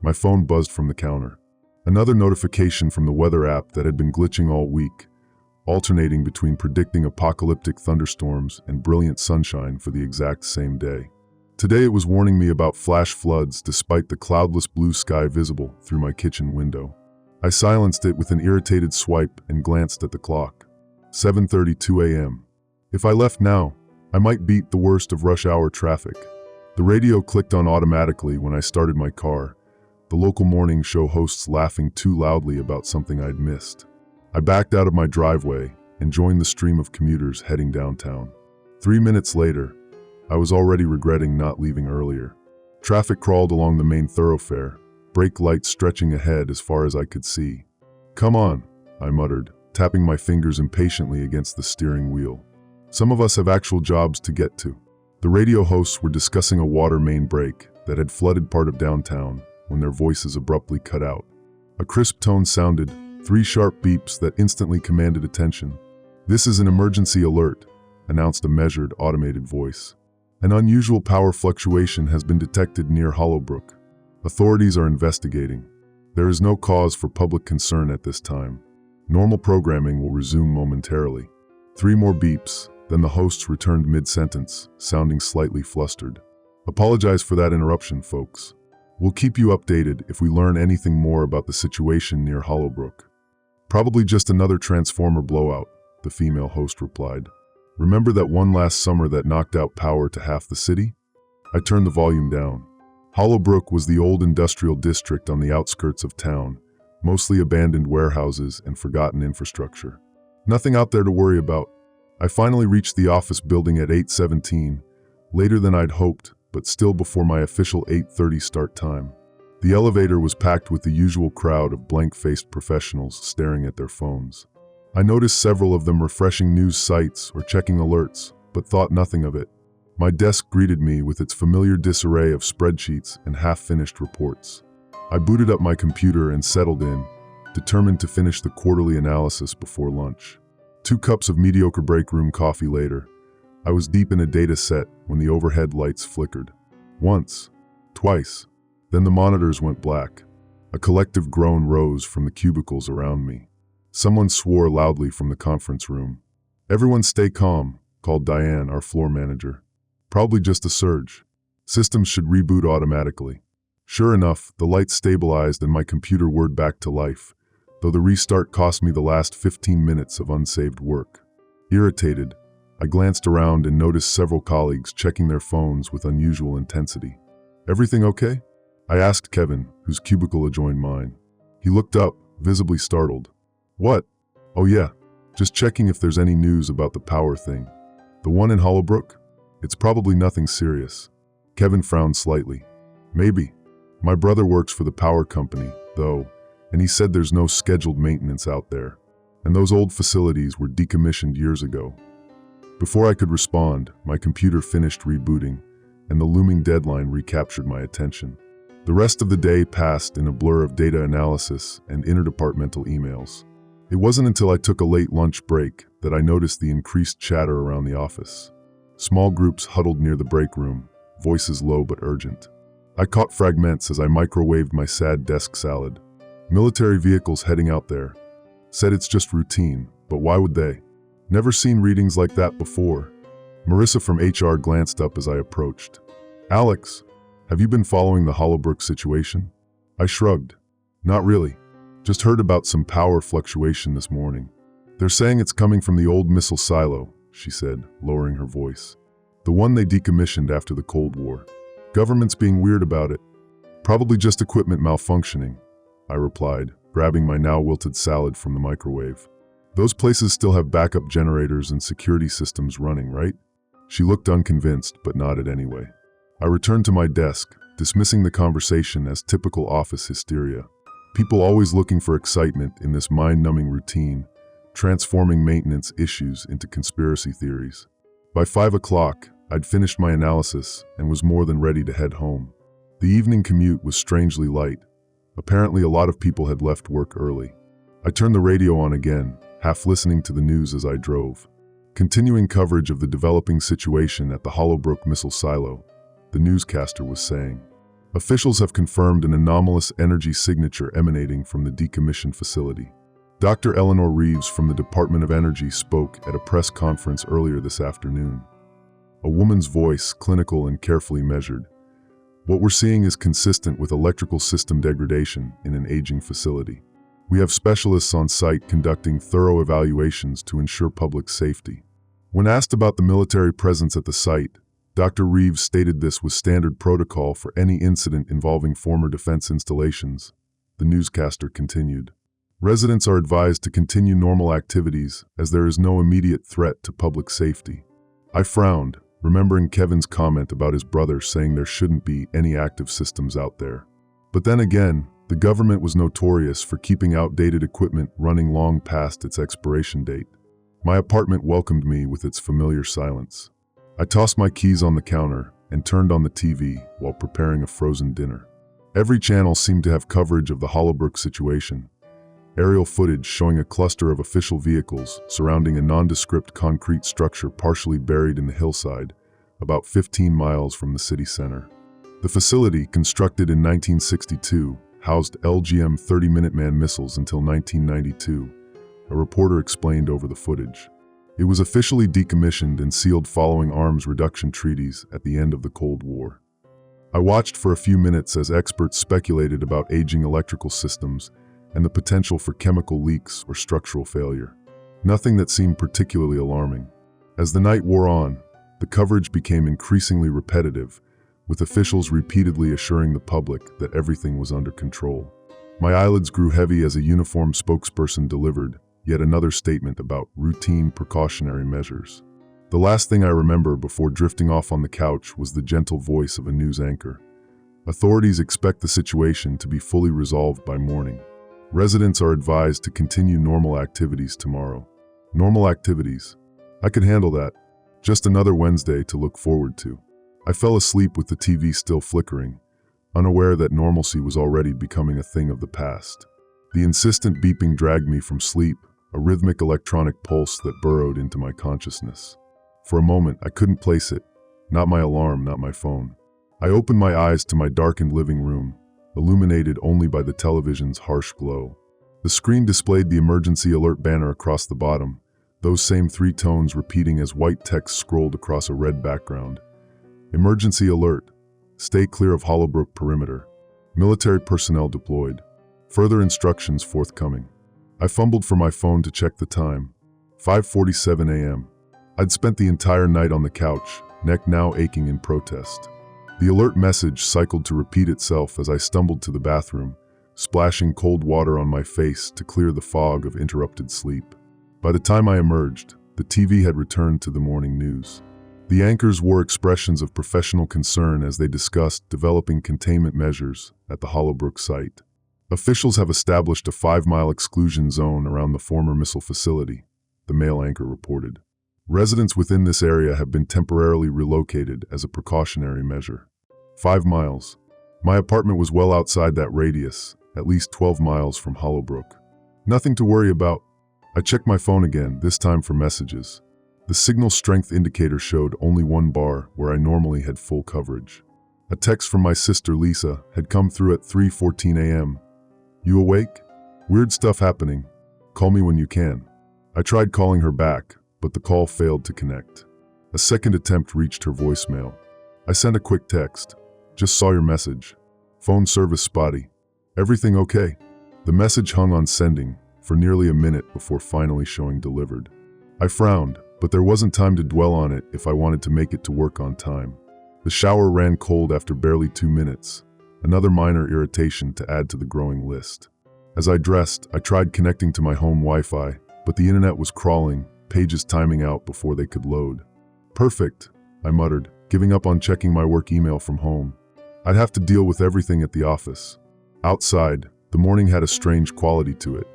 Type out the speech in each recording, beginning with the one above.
My phone buzzed from the counter. Another notification from the weather app that had been glitching all week, alternating between predicting apocalyptic thunderstorms and brilliant sunshine for the exact same day. Today it was warning me about flash floods despite the cloudless blue sky visible through my kitchen window. I silenced it with an irritated swipe and glanced at the clock. 7:32 a.m. If I left now, I might beat the worst of rush hour traffic. The radio clicked on automatically when I started my car, the local morning show hosts laughing too loudly about something I'd missed. I backed out of my driveway and joined the stream of commuters heading downtown. 3 minutes later, I was already regretting not leaving earlier. Traffic crawled along the main thoroughfare, brake lights stretching ahead as far as I could see. "Come on," I muttered, tapping my fingers impatiently against the steering wheel. Some of us have actual jobs to get to. The radio hosts were discussing a water main break that had flooded part of downtown when their voices abruptly cut out. A crisp tone sounded, 3 sharp beeps that instantly commanded attention. "This is an emergency alert," announced a measured, automated voice. "An unusual power fluctuation has been detected near Hollowbrook. Authorities are investigating. There is no cause for public concern at this time. Normal programming will resume momentarily." 3 more beeps, then the hosts returned mid-sentence, sounding slightly flustered. "Apologize for that interruption, folks. We'll keep you updated if we learn anything more about the situation near Hollowbrook." "Probably just another transformer blowout," the female host replied. "Remember that one last summer that knocked out power to half the city?" I turned the volume down. Hollowbrook was the old industrial district on the outskirts of town, mostly abandoned warehouses and forgotten infrastructure. Nothing out there to worry about. I finally reached the office building at 8:17, later than I'd hoped, but still before my official 8:30 start time. The elevator was packed with the usual crowd of blank-faced professionals staring at their phones. I noticed several of them refreshing news sites or checking alerts, but thought nothing of it. My desk greeted me with its familiar disarray of spreadsheets and half-finished reports. I booted up my computer and settled in, determined to finish the quarterly analysis before lunch. 2 cups of mediocre break room coffee later, I was deep in a data set when the overhead lights flickered. Once, twice, then the monitors went black. A collective groan rose from the cubicles around me. Someone swore loudly from the conference room. "Everyone stay calm," called Diane, our floor manager. "Probably just a surge. Systems should reboot automatically." Sure enough, the lights stabilized and my computer whirred back to life, though the restart cost me the last 15 minutes of unsaved work. Irritated, I glanced around and noticed several colleagues checking their phones with unusual intensity. "Everything okay?" I asked Kevin, whose cubicle adjoined mine. He looked up, visibly startled. "What?" "Oh yeah, just checking if there's any news about the power thing." "The one in Hollowbrook? It's probably nothing serious." Kevin frowned slightly. "Maybe. My brother works for the power company, though, and he said there's no scheduled maintenance out there. And those old facilities were decommissioned years ago." Before I could respond, my computer finished rebooting, and the looming deadline recaptured my attention. The rest of the day passed in a blur of data analysis and interdepartmental emails. It wasn't until I took a late lunch break that I noticed the increased chatter around the office. Small groups huddled near the break room, voices low but urgent. I caught fragments as I microwaved my sad desk salad. "Military vehicles heading out there. Said it's just routine, but why would they? Never seen readings like that before." Marissa from HR glanced up as I approached. "Alex, have you been following the Hollowbrook situation?" I shrugged. "Not really. Just heard about some power fluctuation this morning. They're saying it's coming from the old missile silo," she said, lowering her voice. "The one they decommissioned after the Cold War. Government's being weird about it. Probably just equipment malfunctioning," I replied, grabbing my now wilted salad from the microwave. "Those places still have backup generators and security systems running, right?" She looked unconvinced, but nodded anyway. I returned to my desk, dismissing the conversation as typical office hysteria. People always looking for excitement in this mind-numbing routine, transforming maintenance issues into conspiracy theories. By 5 o'clock, I'd finished my analysis and was more than ready to head home. The evening commute was strangely light. Apparently a lot of people had left work early. I turned the radio on again, half listening to the news as I drove. Continuing coverage of the developing situation at the Hollowbrook missile silo, the newscaster was saying. Officials have confirmed an anomalous energy signature emanating from the decommissioned facility. Dr. Eleanor Reeves from the Department of Energy spoke at a press conference earlier this afternoon. A woman's voice, clinical and carefully measured. What we're seeing is consistent with electrical system degradation in an aging facility. We have specialists on site conducting thorough evaluations to ensure public safety. When asked about the military presence at the site, Dr. Reeves stated this was standard protocol for any incident involving former defense installations. The newscaster continued. Residents are advised to continue normal activities as there is no immediate threat to public safety. I frowned, remembering Kevin's comment about his brother saying there shouldn't be any active systems out there. But then again, the government was notorious for keeping outdated equipment running long past its expiration date. My apartment welcomed me with its familiar silence. I tossed my keys on the counter and turned on the TV while preparing a frozen dinner. Every channel seemed to have coverage of the Hollowbrook situation. Aerial footage showing a cluster of official vehicles surrounding a nondescript concrete structure partially buried in the hillside, about 15 miles from the city center. The facility, constructed in 1962, housed LGM 30 Minuteman missiles until 1992, a reporter explained over the footage. It was officially decommissioned and sealed following arms reduction treaties at the end of the Cold War. I watched for a few minutes as experts speculated about aging electrical systems and the potential for chemical leaks or structural failure. Nothing that seemed particularly alarming. As the night wore on, the coverage became increasingly repetitive, with officials repeatedly assuring the public that everything was under control. My eyelids grew heavy as a uniformed spokesperson delivered yet another statement about routine precautionary measures. The last thing I remember before drifting off on the couch was the gentle voice of a news anchor. Authorities expect the situation to be fully resolved by morning. Residents are advised to continue normal activities tomorrow. Normal activities. I could handle that. Just another Wednesday to look forward to. I fell asleep with the TV still flickering, unaware that normalcy was already becoming a thing of the past. The insistent beeping dragged me from sleep, a rhythmic electronic pulse that burrowed into my consciousness. For a moment, I couldn't place it. Not my alarm, not my phone. I opened my eyes to my darkened living room, illuminated only by the television's harsh glow. The screen displayed the emergency alert banner across the bottom, those same 3 tones repeating as white text scrolled across a red background. Emergency alert. Stay clear of Hollowbrook perimeter. Military personnel deployed. Further instructions forthcoming. I fumbled for my phone to check the time. 5:47 a.m. I'd spent the entire night on the couch, neck now aching in protest. The alert message cycled to repeat itself as I stumbled to the bathroom, splashing cold water on my face to clear the fog of interrupted sleep. By the time I emerged, the TV had returned to the morning news. The anchors wore expressions of professional concern as they discussed developing containment measures at the Hollowbrook site. Officials have established a 5-mile exclusion zone around the former missile facility, the male anchor reported. Residents within this area have been temporarily relocated as a precautionary measure. 5 miles. My apartment was well outside that radius, at least 12 miles from Hollowbrook. Nothing to worry about. I checked my phone again, this time for messages. The signal strength indicator showed only 1 bar where I normally had full coverage. A text from my sister Lisa had come through at 3:14 a.m. You awake? Weird stuff happening. Call me when you can. I tried calling her back, but the call failed to connect. A second attempt reached her voicemail. I sent a quick text. Just saw your message. Phone service spotty. Everything okay? The message hung on sending for nearly a minute before finally showing delivered. I frowned, but there wasn't time to dwell on it if I wanted to make it to work on time. The shower ran cold after barely 2 minutes. Another minor irritation to add to the growing list. As I dressed, I tried connecting to my home Wi-Fi, but the internet was crawling, pages timing out before they could load. Perfect, I muttered, giving up on checking my work email from home. I'd have to deal with everything at the office. Outside, the morning had a strange quality to it.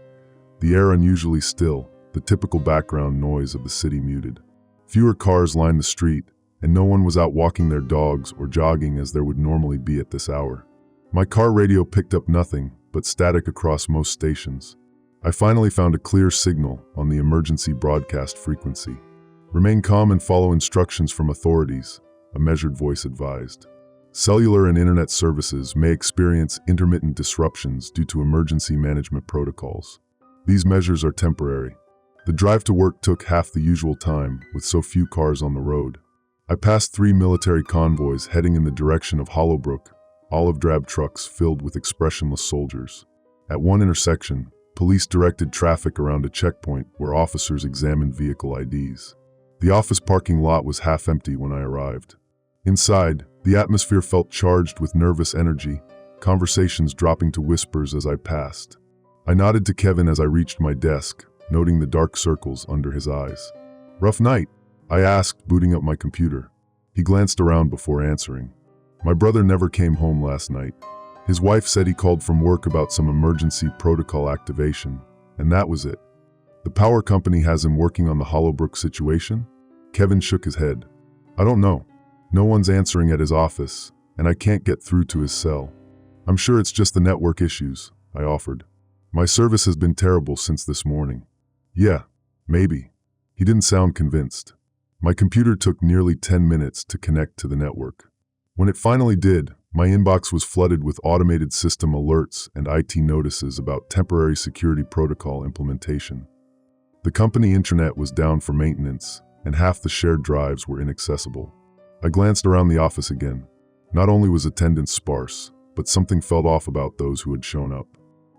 The air unusually still, the typical background noise of the city muted. Fewer cars lined the street, and no one was out walking their dogs or jogging as there would normally be at this hour. My car radio picked up nothing but static across most stations. I finally found a clear signal on the emergency broadcast frequency. Remain calm and follow instructions from authorities, a measured voice advised. Cellular and internet services may experience intermittent disruptions due to emergency management protocols. These measures are temporary. The drive to work took half the usual time, with so few cars on the road. I passed 3 military convoys heading in the direction of Hollowbrook, olive-drab trucks filled with expressionless soldiers. At one intersection, police directed traffic around a checkpoint where officers examined vehicle IDs. The office parking lot was half empty when I arrived. Inside, the atmosphere felt charged with nervous energy, conversations dropping to whispers as I passed. I nodded to Kevin as I reached my desk, noting the dark circles under his eyes. "Rough night?" I asked, booting up my computer. He glanced around before answering. "My brother never came home last night. His wife said he called from work about some emergency protocol activation, and that was it." "The power company has him working on the Hollowbrook situation?" Kevin shook his head. "I don't know. No one's answering at his office, and I can't get through to his cell. I'm sure it's just the network issues," I offered. "My service has been terrible since this morning." "Yeah, maybe." He didn't sound convinced. My computer took nearly 10 minutes to connect to the network. When it finally did, my inbox was flooded with automated system alerts and IT notices about temporary security protocol implementation. The company intranet was down for maintenance, and half the shared drives were inaccessible. I glanced around the office again. Not only was attendance sparse, but something felt off about those who had shown up.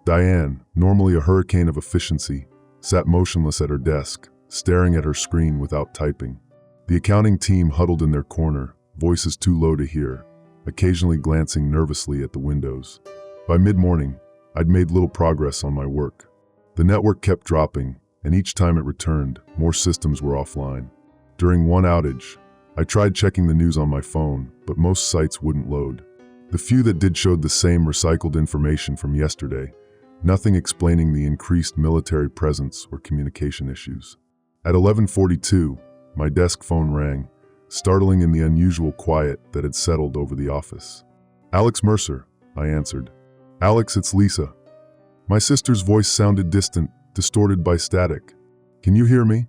Diane, normally a hurricane of efficiency, sat motionless at her desk, staring at her screen without typing. The accounting team huddled in their corner, voices too low to hear, occasionally glancing nervously at the windows. By mid-morning, I'd made little progress on my work. The network kept dropping, and each time it returned, more systems were offline. During one outage, I tried checking the news on my phone, but most sites wouldn't load. The few that did showed the same recycled information from yesterday, nothing explaining the increased military presence or communication issues. At 11:42, my desk phone rang, startling in the unusual quiet that had settled over the office. "Alex Mercer," I answered. "Alex, it's Lisa." My sister's voice sounded distant, distorted by static. "Can you hear me?"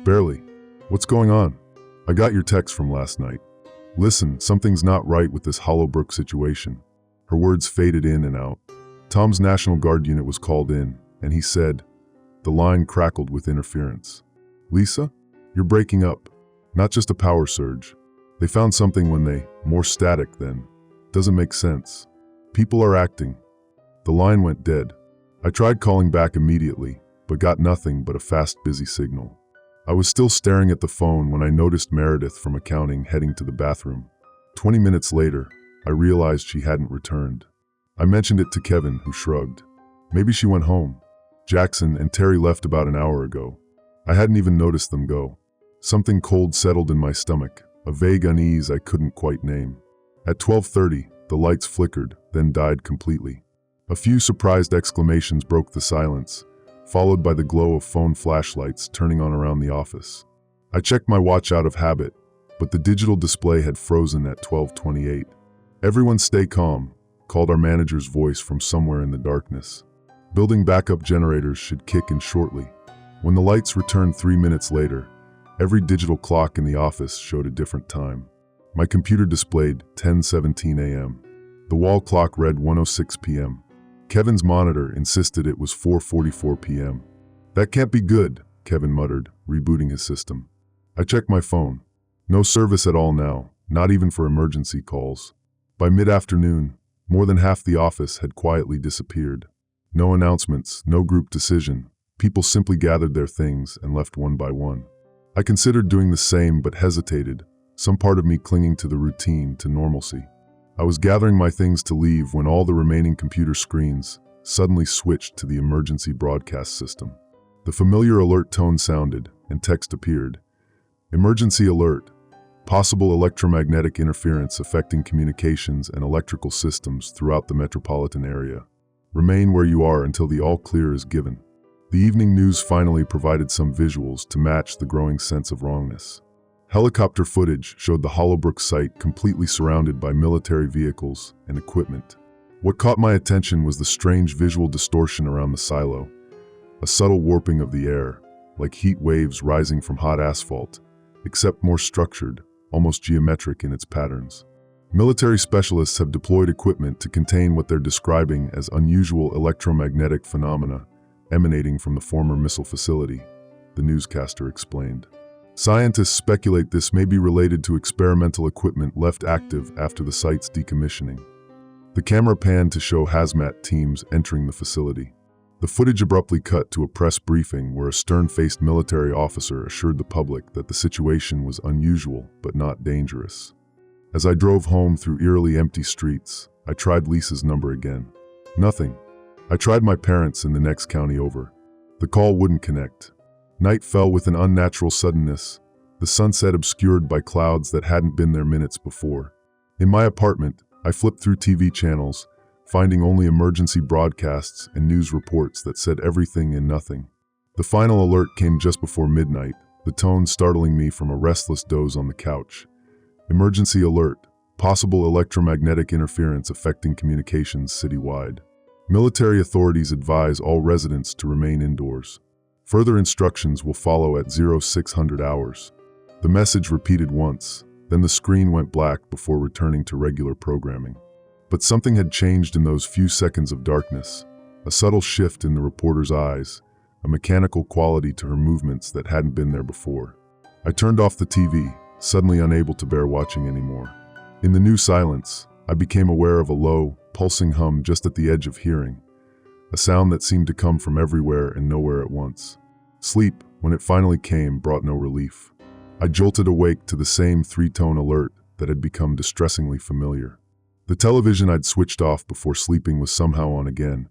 "Barely." "What's going on?" "I got your text from last night. Listen, something's not right with this Hollowbrook situation." Her words faded in and out. "Tom's National Guard unit was called in, and he said..." The line crackled with interference. "Lisa? You're breaking up. Not just a power surge. They found something when they... More static then. Doesn't make sense. People are acting." The line went dead. I tried calling back immediately, but got nothing but a fast, busy signal. I was still staring at the phone when I noticed Meredith from accounting heading to the bathroom. 20 minutes later, I realized she hadn't returned. I mentioned it to Kevin, who shrugged. "Maybe she went home. Jackson and Terry left about an hour ago." I hadn't even noticed them go. Something cold settled in my stomach, a vague unease I couldn't quite name. At 12:30, the lights flickered, then died completely. A few surprised exclamations broke the silence, followed by the glow of phone flashlights turning on around the office. I checked my watch out of habit, but the digital display had frozen at 12:28. "Everyone stay calm," called our manager's voice from somewhere in the darkness. "Building backup generators should kick in shortly." When the lights returned 3 minutes later, every digital clock in the office showed a different time. My computer displayed 10:17 a.m. The wall clock read 1:06 p.m. Kevin's monitor insisted it was 4:44 p.m. "That can't be good," Kevin muttered, rebooting his system. I checked my phone. No service at all now, not even for emergency calls. By mid-afternoon, more than half the office had quietly disappeared. No announcements, no group decision. People simply gathered their things and left one by one. I considered doing the same but hesitated, some part of me clinging to the routine, to normalcy. I was gathering my things to leave when all the remaining computer screens suddenly switched to the emergency broadcast system. The familiar alert tone sounded, and text appeared. "Emergency alert. Possible electromagnetic interference affecting communications and electrical systems throughout the metropolitan area. Remain where you are until the all clear is given." The evening news finally provided some visuals to match the growing sense of wrongness. Helicopter footage showed the Hollowbrook site completely surrounded by military vehicles and equipment. What caught my attention was the strange visual distortion around the silo, a subtle warping of the air, like heat waves rising from hot asphalt, except more structured, almost geometric in its patterns. Military specialists have deployed equipment to contain what they're describing as unusual electromagnetic phenomena emanating from the former missile facility, the newscaster explained. Scientists speculate this may be related to experimental equipment left active after the site's decommissioning. The camera panned to show hazmat teams entering the facility. The footage abruptly cut to a press briefing where a stern-faced military officer assured the public that the situation was unusual but not dangerous. As I drove home through eerily empty streets, I tried Lisa's number again. Nothing. I tried my parents in the next county over. The call wouldn't connect. Night fell with an unnatural suddenness, the sunset obscured by clouds that hadn't been there minutes before. In my apartment, I flipped through TV channels, finding only emergency broadcasts and news reports that said everything and nothing. The final alert came just before midnight, the tone startling me from a restless doze on the couch. Emergency alert, possible electromagnetic interference affecting communications citywide. Military authorities advise all residents to remain indoors. Further instructions will follow at 0600 hours. The message repeated once, then the screen went black before returning to regular programming. But something had changed in those few seconds of darkness, a subtle shift in the reporter's eyes, a mechanical quality to her movements that hadn't been there before. I turned off the TV, suddenly unable to bear watching anymore. In the new silence, I became aware of a low, pulsing hum just at the edge of hearing, a sound that seemed to come from everywhere and nowhere at once. Sleep, when it finally came, brought no relief. I jolted awake to the same three-tone alert that had become distressingly familiar. The television I'd switched off before sleeping was somehow on again,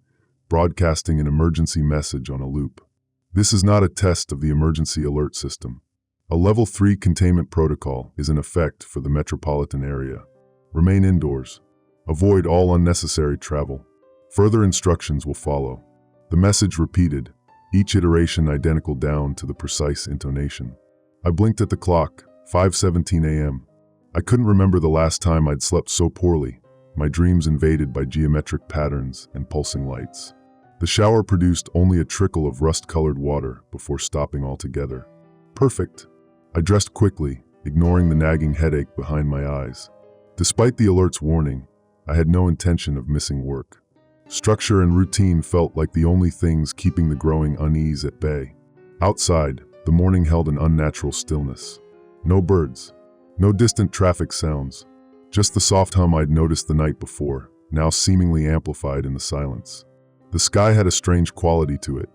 broadcasting an emergency message on a loop. This is not a test of the emergency alert system. A Level 3 containment protocol is in effect for the metropolitan area. Remain indoors. Avoid all unnecessary travel. Further instructions will follow. The message repeated, each iteration identical down to the precise intonation. I blinked at the clock, 5:17 a.m. I couldn't remember the last time I'd slept so poorly, my dreams invaded by geometric patterns and pulsing lights. The shower produced only a trickle of rust-colored water before stopping altogether. Perfect. I dressed quickly, ignoring the nagging headache behind my eyes. Despite the alert's warning, I had no intention of missing work. Structure and routine felt like the only things keeping the growing unease at bay. Outside, the morning held an unnatural stillness. No birds, no distant traffic sounds, just the soft hum I'd noticed the night before, now seemingly amplified in the silence. The sky had a strange quality to it,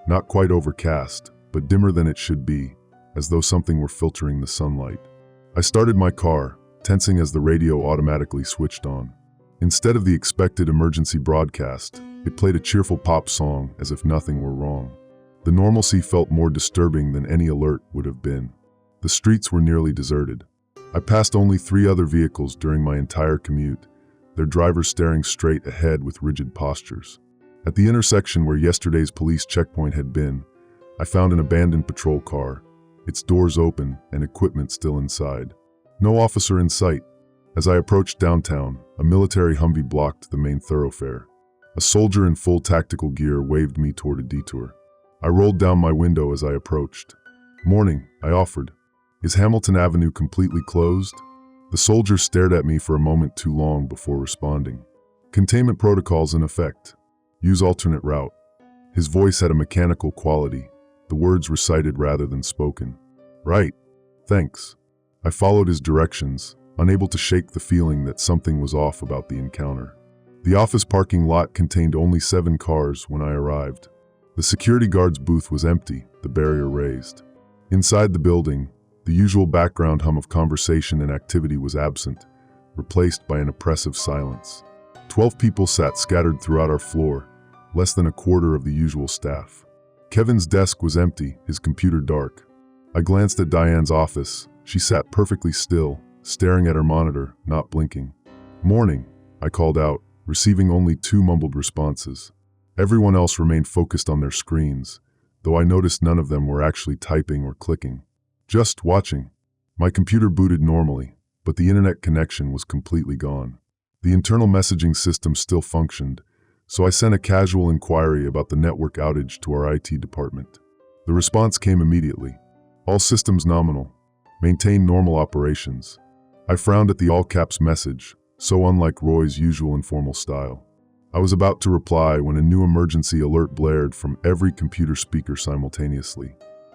not quite overcast, but dimmer than it should be, as though something were filtering the sunlight. I started my car, tensing as the radio automatically switched on. Instead of the expected emergency broadcast, it played a cheerful pop song as if nothing were wrong. The normalcy felt more disturbing than any alert would have been. The streets were nearly deserted. I passed only 3 other vehicles during my entire commute, their drivers staring straight ahead with rigid postures. At the intersection where yesterday's police checkpoint had been, I found an abandoned patrol car, its doors open and equipment still inside. No officer in sight. As I approached downtown, a military Humvee blocked the main thoroughfare. A soldier in full tactical gear waved me toward a detour. I rolled down my window as I approached. "Morning," I offered. "Is Hamilton Avenue completely closed?" The soldier stared at me for a moment too long before responding. "Containment protocols in effect. Use alternate route." His voice had a mechanical quality, the words recited rather than spoken. "Right. Thanks." I followed his directions, unable to shake the feeling that something was off about the encounter. The office parking lot contained only 7 cars when I arrived. The security guard's booth was empty, the barrier raised. Inside the building, the usual background hum of conversation and activity was absent, replaced by an oppressive silence. 12 people sat scattered throughout our floor, less than a quarter of the usual staff. Kevin's desk was empty, his computer dark. I glanced at Diane's office. She sat perfectly still, staring at her monitor, not blinking. "Morning," I called out, receiving only 2 mumbled responses. Everyone else remained focused on their screens, though I noticed none of them were actually typing or clicking. Just watching. My computer booted normally, but the internet connection was completely gone. The internal messaging system still functioned, so I sent a casual inquiry about the network outage to our IT department. The response came immediately. "All systems nominal. Maintain normal operations." I frowned at the all-caps message, so unlike Roy's usual informal style. I was about to reply when a new emergency alert blared from every computer speaker simultaneously.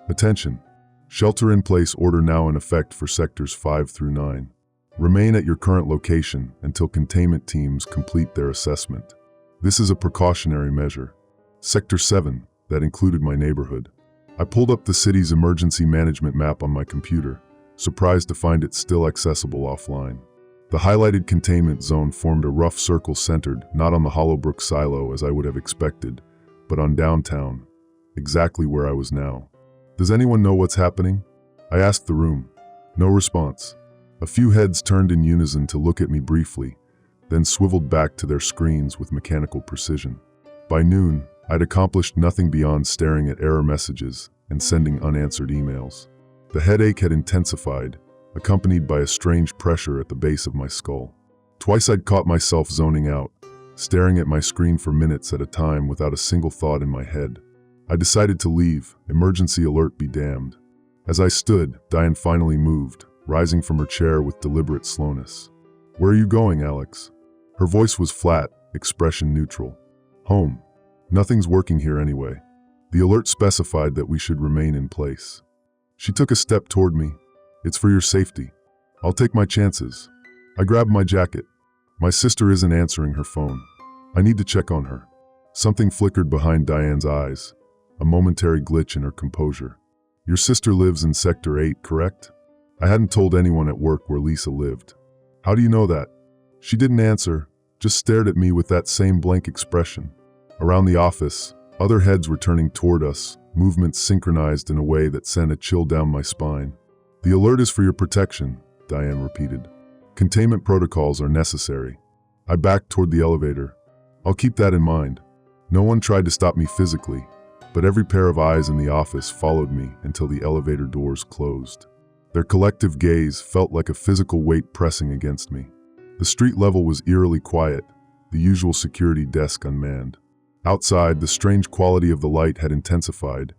Attention! Shelter-in-place order now in effect for sectors 5 through 9. Remain at your current location until containment teams complete their assessment. This is a precautionary measure. Sector 7, that included my neighborhood. I pulled up the city's emergency management map on my computer, surprised to find it still accessible offline. The highlighted containment zone formed a rough circle centered not on the Hollowbrook silo as I would have expected, but on downtown, exactly where I was now. Does anyone know what's happening? I asked the room. No response. A few heads turned in unison to look at me briefly, then swiveled back to their screens with mechanical precision. By noon, I'd accomplished nothing beyond staring at error messages and sending unanswered emails. The headache had intensified, accompanied by a strange pressure at the base of my skull. Twice I'd caught myself zoning out, staring at my screen for minutes at a time without a single thought in my head. I decided to leave, emergency alert be damned. As I stood, Diane finally moved, rising from her chair with deliberate slowness. "Where are you going, Alex?" Her voice was flat, expression neutral. "Home. Nothing's working here anyway. The alert specified that we should remain in place." She took a step toward me. "It's for your safety. I'll take my chances." I grabbed my jacket. My sister isn't answering her phone. I need to check on her. Something flickered behind Diane's eyes, a momentary glitch in her composure. "Your sister lives in Sector 8, correct?" I hadn't told anyone at work where Lisa lived. "How do you know that?" She didn't answer, just stared at me with that same blank expression. Around the office, other heads were turning toward us, movements synchronized in a way that sent a chill down my spine. "The alert is for your protection," Diane repeated. "Containment protocols are necessary." I backed toward the elevator. "I'll keep that in mind." No one tried to stop me physically, but every pair of eyes in the office followed me until the elevator doors closed. Their collective gaze felt like a physical weight pressing against me. The street level was eerily quiet, the usual security desk unmanned. Outside, the strange quality of the light had intensified,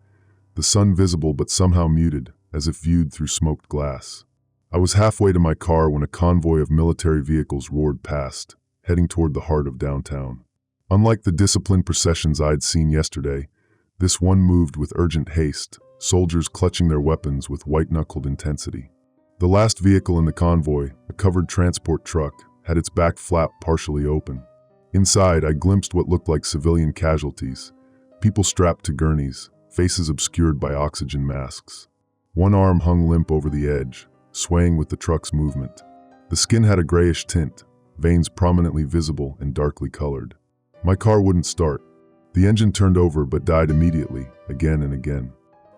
the sun visible but somehow muted, as if viewed through smoked glass. I was halfway to my car when a convoy of military vehicles roared past, heading toward the heart of downtown. Unlike the disciplined processions I'd seen yesterday, this one moved with urgent haste, soldiers clutching their weapons with white-knuckled intensity. The last vehicle in the convoy, a covered transport truck, had its back flap partially open. Inside, I glimpsed what looked like civilian casualties, people strapped to gurneys, faces obscured by oxygen masks. One arm hung limp over the edge, swaying with the truck's movement. The skin had a grayish tint, veins prominently visible and darkly colored. My car wouldn't start. The engine turned over but died immediately, again and again.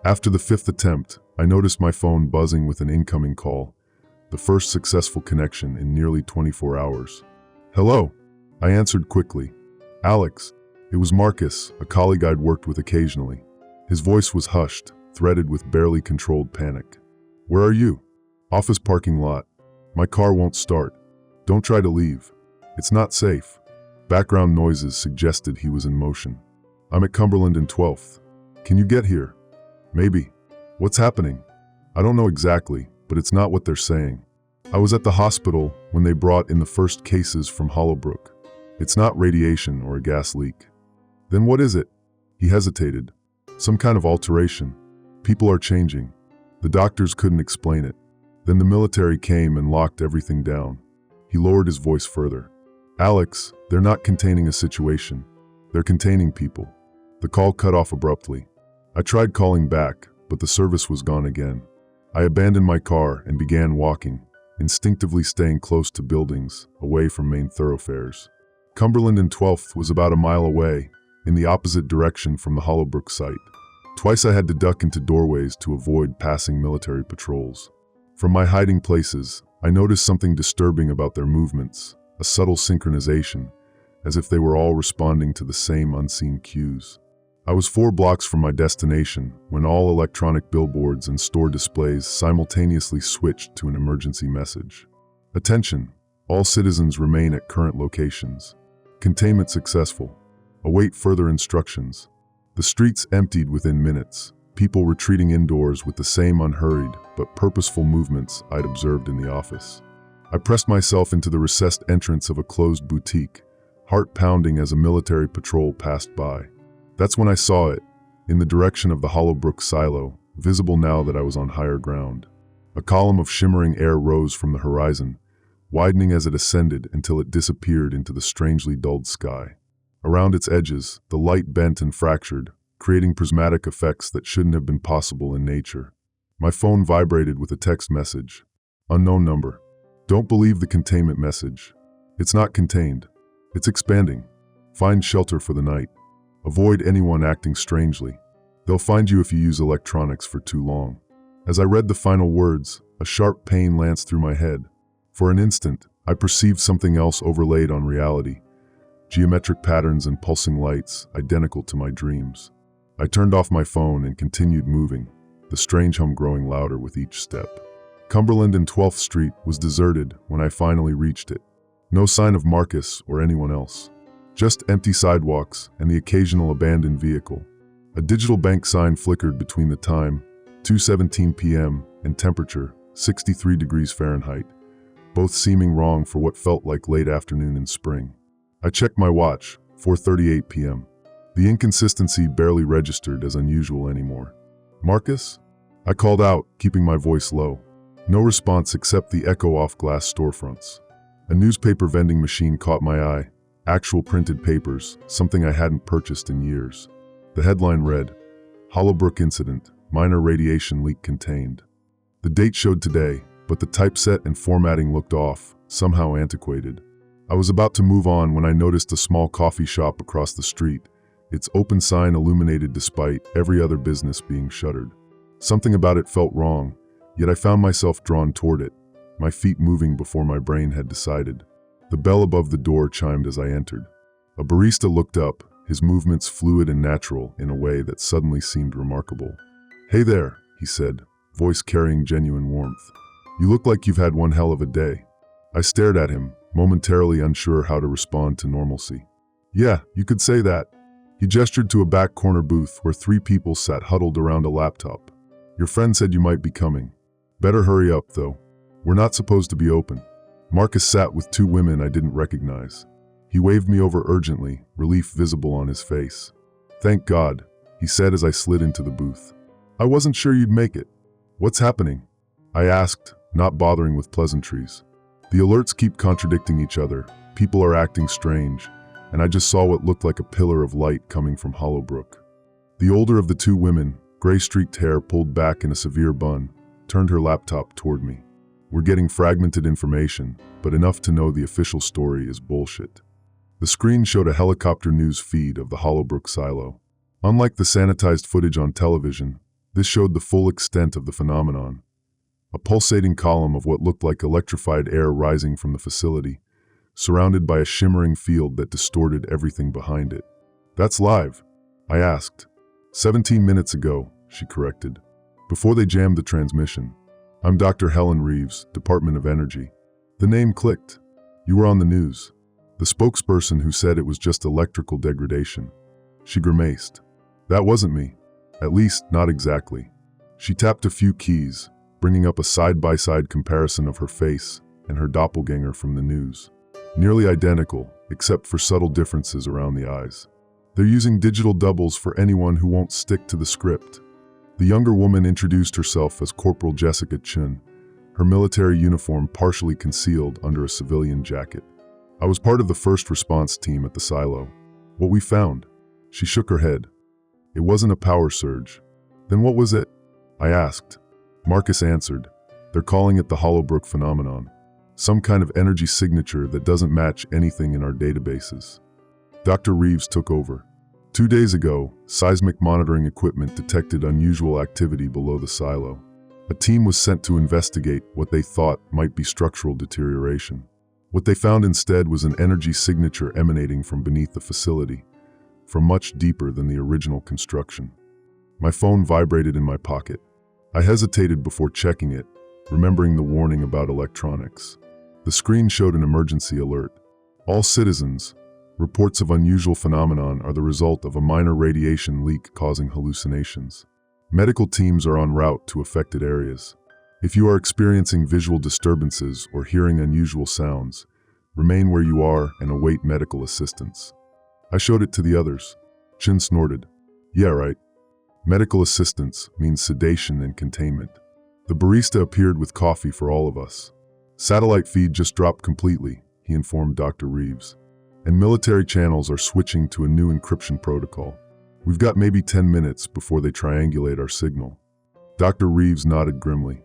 After the fifth attempt, I noticed my phone buzzing with an incoming call, the first successful connection in nearly 24 hours. "Hello," I answered quickly. "Alex." It was Marcus, a colleague I'd worked with occasionally. His voice was hushed, threaded with barely controlled panic. "Where are you?" "Office parking lot. My car won't start. Don't try to leave. It's not safe." Background noises suggested he was in motion. "I'm at Cumberland and 12th. Can you get here?" "Maybe." "What's happening?" "I don't know exactly, but it's not what they're saying. I was at the hospital when they brought in the first cases from Hollowbrook. It's not radiation or a gas leak." "Then what is it?" He hesitated. "Some kind of alteration. People are changing. The doctors couldn't explain it. Then the military came and locked everything down." He lowered his voice further. "Alex, they're not containing a situation. They're containing people." The call cut off abruptly. I tried calling back, but the service was gone again. I abandoned my car and began walking, instinctively staying close to buildings, away from main thoroughfares. Cumberland and 12th was about a mile away, in the opposite direction from the Hollowbrook site. Twice I had to duck into doorways to avoid passing military patrols. From my hiding places, I noticed something disturbing about their movements, a subtle synchronization, as if they were all responding to the same unseen cues. I was 4 blocks from my destination when all electronic billboards and store displays simultaneously switched to an emergency message. "Attention, all citizens remain at current locations. Containment successful. Await further instructions." The streets emptied within minutes, people retreating indoors with the same unhurried but purposeful movements I'd observed in the office. I pressed myself into the recessed entrance of a closed boutique, heart pounding as a military patrol passed by. That's when I saw it, in the direction of the Hollowbrook silo, visible now that I was on higher ground. A column of shimmering air rose from the horizon, widening as it ascended until it disappeared into the strangely dulled sky. Around its edges, the light bent and fractured, creating prismatic effects that shouldn't have been possible in nature. My phone vibrated with a text message. Unknown number. Don't believe the containment message. It's not contained. It's expanding. Find shelter for the night. Avoid anyone acting strangely. They'll find you if you use electronics for too long. As I read the final words, a sharp pain lanced through my head. For an instant, I perceived something else overlaid on reality. Geometric patterns and pulsing lights, identical to my dreams. I turned off my phone and continued moving, the strange hum growing louder with each step. Cumberland and 12th Street was deserted when I finally reached it. No sign of Marcus or anyone else. Just empty sidewalks and the occasional abandoned vehicle. A digital bank sign flickered between the time, 2:17 p.m., and temperature, 63 degrees Fahrenheit, both seeming wrong for what felt like late afternoon in spring. I checked my watch, 4:38 p.m. The inconsistency barely registered as unusual anymore. Marcus? I called out, keeping my voice low. No response except the echo off glass storefronts. A newspaper vending machine caught my eye. Actual printed papers, something I hadn't purchased in years. The headline read, Hollowbrook Incident, Minor Radiation Leak Contained. The date showed today, but the typeset and formatting looked off, somehow antiquated. I was about to move on when I noticed a small coffee shop across the street, its open sign illuminated despite every other business being shuttered. Something about it felt wrong, yet I found myself drawn toward it, my feet moving before my brain had decided. The bell above the door chimed as I entered. A barista looked up, his movements fluid and natural in a way that suddenly seemed remarkable. Hey there, he said, voice carrying genuine warmth. You look like you've had one hell of a day. I stared at him, momentarily unsure how to respond to normalcy. Yeah, you could say that. He gestured to a back corner booth where 3 people sat huddled around a laptop. Your friend said you might be coming. Better hurry up, though. We're not supposed to be open. Marcus sat with 2 women I didn't recognize. He waved me over urgently, relief visible on his face. Thank God, he said as I slid into the booth. I wasn't sure you'd make it. What's happening? I asked, not bothering with pleasantries. The alerts keep contradicting each other. People are acting strange, and I just saw what looked like a pillar of light coming from Hollowbrook. The older of the 2 women, gray-streaked hair pulled back in a severe bun, turned her laptop toward me. We're getting fragmented information, but enough to know the official story is bullshit. The screen showed a helicopter news feed of the Hollowbrook silo. Unlike the sanitized footage on television, this showed the full extent of the phenomenon. A pulsating column of what looked like electrified air rising from the facility, surrounded by a shimmering field that distorted everything behind it. That's live, I asked. 17 minutes ago, she corrected, before they jammed the transmission. I'm Dr. Helen Reeves, Department of Energy. The name clicked. You were on the news. The spokesperson who said it was just electrical degradation. She grimaced. That wasn't me. At least, not exactly. She tapped a few keys, bringing up a side-by-side comparison of her face and her doppelganger from the news. Nearly identical, except for subtle differences around the eyes. They're using digital doubles for anyone who won't stick to the script. The younger woman introduced herself as Corporal Jessica Chun, her military uniform partially concealed under a civilian jacket. I was part of the first response team at the silo. What we found? She shook her head. It wasn't a power surge. Then what was it? I asked. Marcus answered. They're calling it the Hollowbrook phenomenon. Some kind of energy signature that doesn't match anything in our databases. Dr. Reeves took over. 2 days ago, seismic monitoring equipment detected unusual activity below the silo. A team was sent to investigate what they thought might be structural deterioration. What they found instead was an energy signature emanating from beneath the facility, from much deeper than the original construction. My phone vibrated in my pocket. I hesitated before checking it, remembering the warning about electronics. The screen showed an emergency alert. All citizens, reports of unusual phenomenon are the result of a minor radiation leak causing hallucinations. Medical teams are en route to affected areas. If you are experiencing visual disturbances or hearing unusual sounds, remain where you are and await medical assistance. I showed it to the others. Chin snorted. Yeah, right. Medical assistance means sedation and containment. The barista appeared with coffee for all of us. Satellite feed just dropped completely, he informed Dr. Reeves. And military channels are switching to a new encryption protocol. We've got maybe 10 minutes before they triangulate our signal. Dr. Reeves nodded grimly.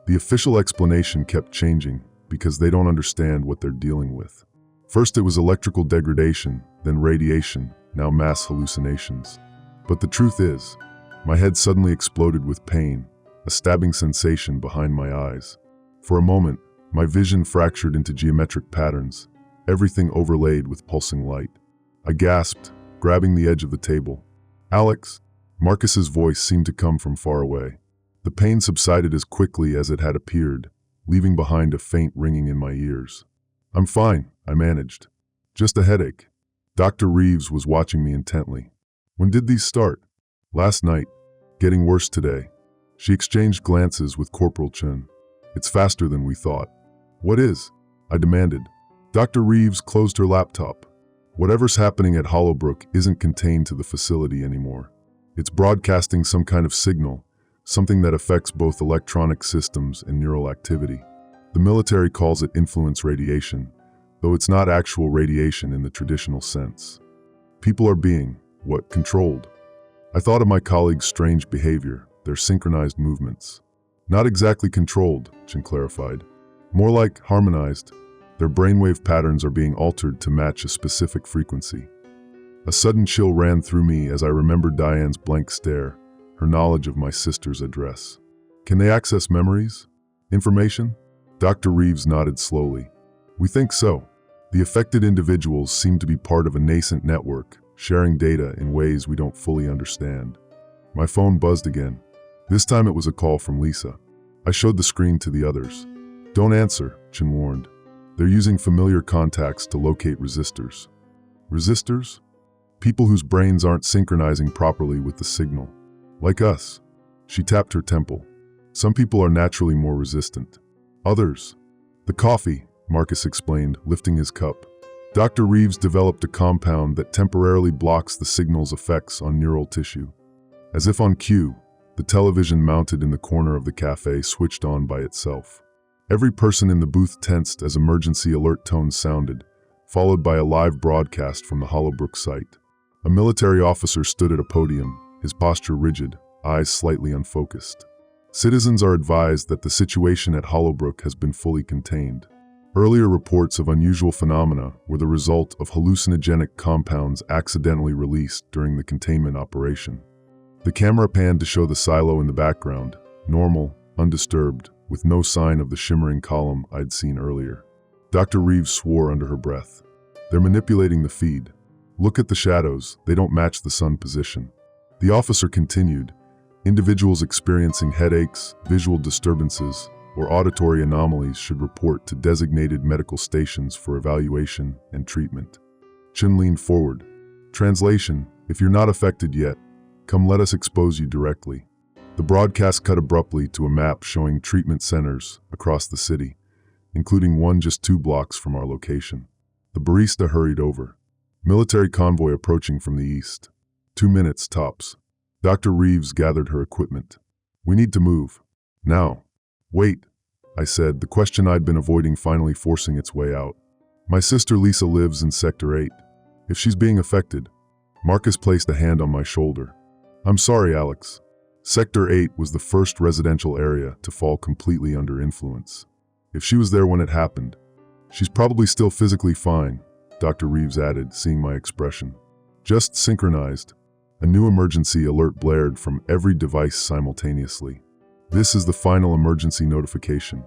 The official explanation kept changing because they don't understand what they're dealing with. First it was electrical degradation, then radiation, now mass hallucinations. But the truth is, my head suddenly exploded with pain, a stabbing sensation behind my eyes. For a moment, my vision fractured into geometric patterns, everything overlaid with pulsing light. I gasped, grabbing the edge of the table. Alex? Marcus's voice seemed to come from far away. The pain subsided as quickly as it had appeared, leaving behind a faint ringing in my ears. I'm fine, I managed. Just a headache. Dr. Reeves was watching me intently. When did these start? Last night. Getting worse today. She exchanged glances with Corporal Chen. It's faster than we thought. What is? I demanded. Dr. Reeves closed her laptop. Whatever's happening at Hollowbrook isn't contained to the facility anymore. It's broadcasting some kind of signal, something that affects both electronic systems and neural activity. The military calls it influence radiation, though it's not actual radiation in the traditional sense. People are being, controlled. I thought of my colleagues' strange behavior, their synchronized movements. Not exactly controlled, Chen clarified. More like harmonized. Their brainwave patterns are being altered to match a specific frequency. A sudden chill ran through me as I remembered Diane's blank stare, her knowledge of my sister's address. Can they access memories? Information? Dr. Reeves nodded slowly. We think so. The affected individuals seem to be part of a nascent network, sharing data in ways we don't fully understand. My phone buzzed again. This time it was a call from Lisa. I showed the screen to the others. Don't answer, Chen warned. They're using familiar contacts to locate resistors. Resistors? People whose brains aren't synchronizing properly with the signal. Like us. She tapped her temple. Some people are naturally more resistant. Others. The coffee, Marcus explained, lifting his cup. Dr. Reeves developed a compound that temporarily blocks the signal's effects on neural tissue. As if on cue, the television mounted in the corner of the cafe switched on by itself. Every person in the booth tensed as emergency alert tones sounded, followed by a live broadcast from the Hollowbrook site. A military officer stood at a podium, his posture rigid, eyes slightly unfocused. Citizens are advised that the situation at Hollowbrook has been fully contained. Earlier reports of unusual phenomena were the result of hallucinogenic compounds accidentally released during the containment operation. The camera panned to show the silo in the background, normal, undisturbed, with no sign of the shimmering column I'd seen earlier. Dr. Reeves swore under her breath. They're manipulating the feed. Look at the shadows, they don't match the sun position. The officer continued, individuals experiencing headaches, visual disturbances, or auditory anomalies should report to designated medical stations for evaluation and treatment. Chen leaned forward. Translation, if you're not affected yet, come let us expose you directly. The broadcast cut abruptly to a map showing treatment centers across the city, including one just 2 blocks from our location. The barista hurried over. Military convoy approaching from the east. 2 minutes tops. Dr. Reeves gathered her equipment. We need to move. Now. Wait, I said, the question I'd been avoiding finally forcing its way out. My sister Lisa lives in Sector 8. If she's being affected. Marcus placed a hand on my shoulder. I'm sorry, Alex. Sector 8 was the first residential area to fall completely under influence. If she was there when it happened, she's probably still physically fine, Dr. Reeves added, seeing my expression. Just synchronized. A new emergency alert blared from every device simultaneously. This is the final emergency notification.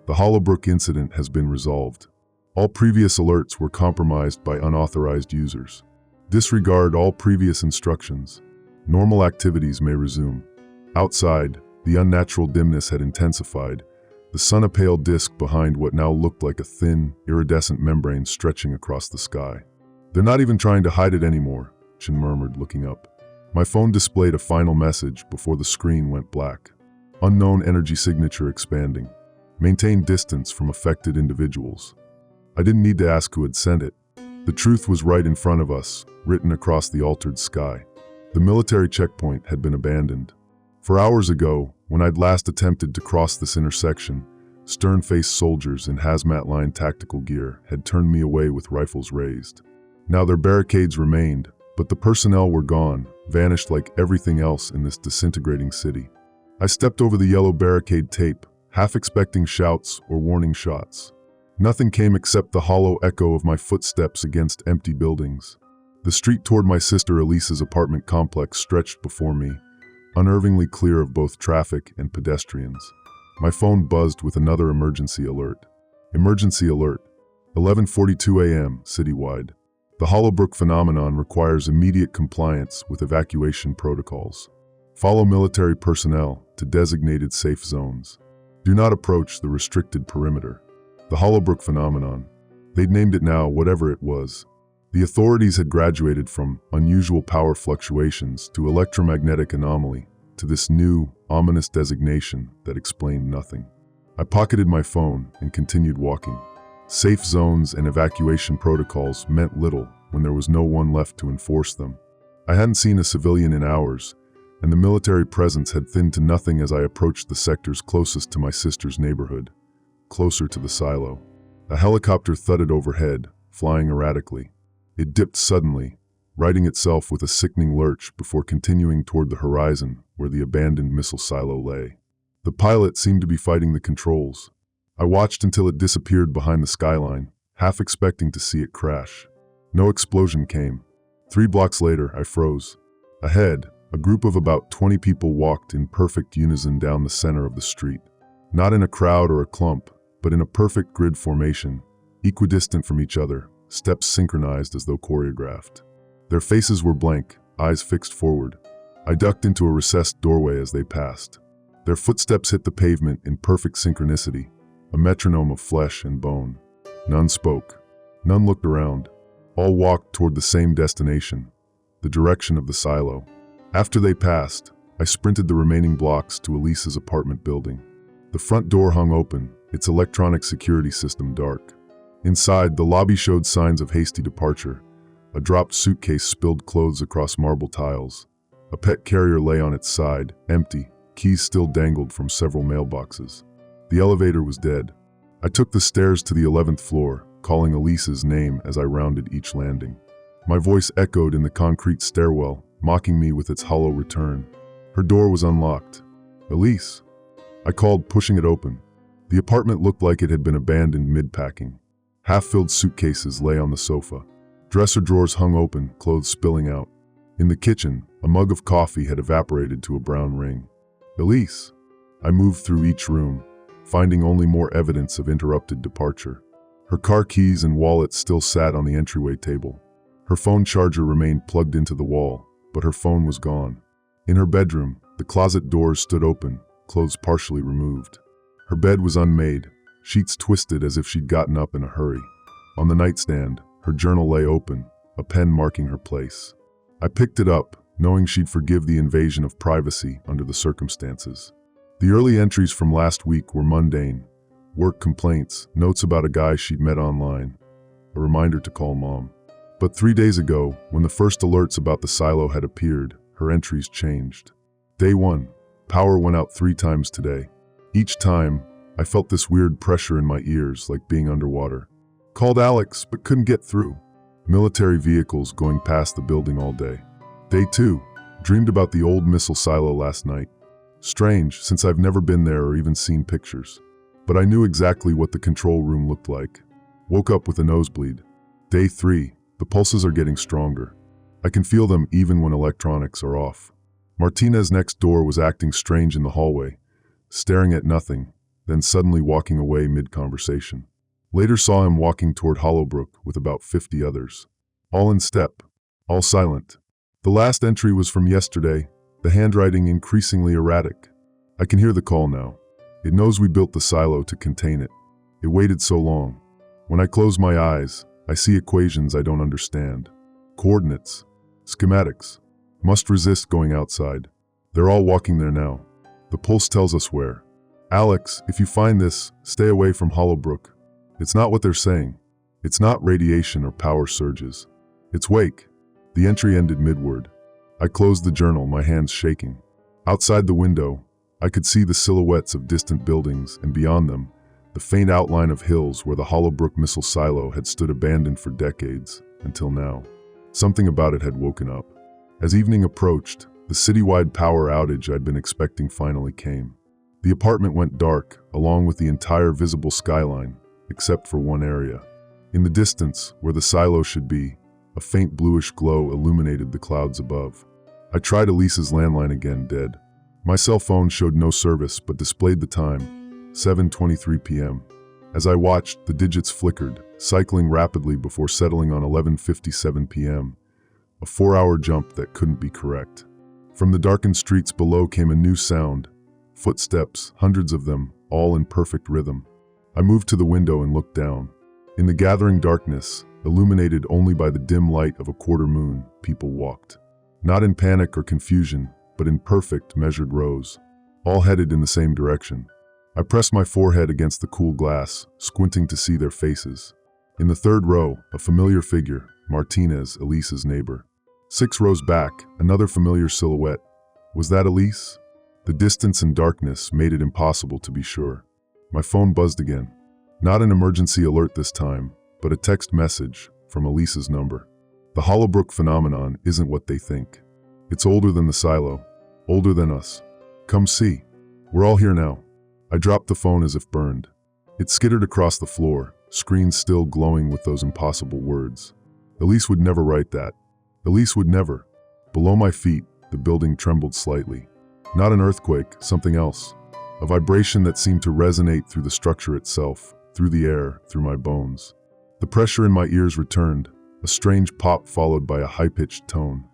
The Hollowbrook incident has been resolved. All previous alerts were compromised by unauthorized users. Disregard all previous instructions. Normal activities may resume. Outside, the unnatural dimness had intensified, the sun a pale disk behind what now looked like a thin, iridescent membrane stretching across the sky. They're not even trying to hide it anymore, Chen murmured, looking up. My phone displayed a final message before the screen went black. Unknown energy signature expanding. Maintain distance from affected individuals. I didn't need to ask who had sent it. The truth was right in front of us, written across the altered sky. The military checkpoint had been abandoned. For hours ago, when I'd last attempted to cross this intersection, stern-faced soldiers in hazmat-lined tactical gear had turned me away with rifles raised. Now their barricades remained, but the personnel were gone, vanished like everything else in this disintegrating city. I stepped over the yellow barricade tape, half expecting shouts or warning shots. Nothing came except the hollow echo of my footsteps against empty buildings. The street toward my sister Elise's apartment complex stretched before me, unnervingly clear of both traffic and pedestrians. My phone buzzed with another emergency alert. Emergency alert. 11:42 a.m. citywide. The Hollowbrook phenomenon requires immediate compliance with evacuation protocols. Follow military personnel to designated safe zones. Do not approach the restricted perimeter. The Hollowbrook phenomenon. They'd named it now, whatever it was. The authorities had graduated from unusual power fluctuations to electromagnetic anomaly to this new, ominous designation that explained nothing. I pocketed my phone and continued walking. Safe zones and evacuation protocols meant little when there was no one left to enforce them. I hadn't seen a civilian in hours, and the military presence had thinned to nothing as I approached the sectors closest to my sister's neighborhood, closer to the silo. A helicopter thudded overhead, flying erratically. It dipped suddenly, righting itself with a sickening lurch before continuing toward the horizon where the abandoned missile silo lay. The pilot seemed to be fighting the controls. I watched until it disappeared behind the skyline, half expecting to see it crash. No explosion came. 3 blocks later, I froze. Ahead, a group of about 20 people walked in perfect unison down the center of the street. Not in a crowd or a clump, but in a perfect grid formation, equidistant from each other, steps synchronized as though choreographed. Their faces were blank, eyes fixed forward. I ducked into a recessed doorway as they passed. Their footsteps hit the pavement in perfect synchronicity, a metronome of flesh and bone. None spoke. None looked around. All walked toward the same destination, the direction of the silo. After they passed, I sprinted the remaining blocks to Elise's apartment building. The front door hung open, its electronic security system dark. Inside, the lobby showed signs of hasty departure. A dropped suitcase spilled clothes across marble tiles. A pet carrier lay on its side, empty, keys still dangled from several mailboxes. The elevator was dead. I took the stairs to the 11th floor, calling Elise's name as I rounded each landing. My voice echoed in the concrete stairwell, mocking me with its hollow return. Her door was unlocked. "Elise," I called, pushing it open. The apartment looked like it had been abandoned mid-packing. Half-filled suitcases lay on the sofa. Dresser drawers hung open, clothes spilling out. In the kitchen, a mug of coffee had evaporated to a brown ring. "Elise." I moved through each room, finding only more evidence of interrupted departure. Her car keys and wallet still sat on the entryway table. Her phone charger remained plugged into the wall, but her phone was gone. In her bedroom, the closet doors stood open, clothes partially removed. Her bed was unmade, sheets twisted as if she'd gotten up in a hurry. On the nightstand, her journal lay open, a pen marking her place. I picked it up, knowing she'd forgive the invasion of privacy under the circumstances. The early entries from last week were mundane. Work complaints, notes about a guy she'd met online, a reminder to call mom. But 3 days ago, when the first alerts about the silo had appeared, her entries changed. Day 1, power went out 3 times today. Each time, I felt this weird pressure in my ears, like being underwater. Called Alex, but couldn't get through. Military vehicles going past the building all day. Day 2, dreamed about the old missile silo last night. Strange, since I've never been there or even seen pictures. But I knew exactly what the control room looked like. Woke up with a nosebleed. Day 3, the pulses are getting stronger. I can feel them even when electronics are off. Martinez next door was acting strange in the hallway, staring at nothing, then suddenly walking away mid-conversation. Later saw him walking toward Hollowbrook with about 50 others. All in step, all silent. The last entry was from yesterday, the handwriting increasingly erratic. I can hear the call now. It knows we built the silo to contain it. It waited so long. When I close my eyes, I see equations I don't understand. Coordinates, schematics. Must resist going outside. They're all walking there now. The pulse tells us where. Alex, if you find this, stay away from Hollowbrook. It's not what they're saying. It's not radiation or power surges. It's wake. The entry ended mid-word. I closed the journal, my hands shaking. Outside the window, I could see the silhouettes of distant buildings, and beyond them, the faint outline of hills where the Hollowbrook missile silo had stood abandoned for decades, until now. Something about it had woken up. As evening approached, the citywide power outage I'd been expecting finally came. The apartment went dark, along with the entire visible skyline, except for one area. In the distance, where the silo should be, a faint bluish glow illuminated the clouds above. I tried Elise's landline again, dead. My cell phone showed no service but displayed the time, 7:23 p.m. As I watched, the digits flickered, cycling rapidly before settling on 11:57 p.m., a 4-hour jump that couldn't be correct. From the darkened streets below came a new sound, footsteps, hundreds of them, all in perfect rhythm. I moved to the window and looked down. In the gathering darkness, illuminated only by the dim light of a quarter moon, people walked. Not in panic or confusion, but in perfect, measured rows, all headed in the same direction. I pressed my forehead against the cool glass, squinting to see their faces. In the third row, a familiar figure, Martinez, Elise's neighbor. 6 rows back, another familiar silhouette. Was that Elise? The distance and darkness made it impossible to be sure. My phone buzzed again. Not an emergency alert this time, but a text message from Elise's number. The Hollowbrook phenomenon isn't what they think. It's older than the silo, older than us. Come see. We're all here now. I dropped the phone as if burned. It skittered across the floor, screen still glowing with those impossible words. Elise would never write that. Elise would never. Below my feet, the building trembled slightly. Not an earthquake, something else. A vibration that seemed to resonate through the structure itself, through the air, through my bones. The pressure in my ears returned, a strange pop followed by a high-pitched tone.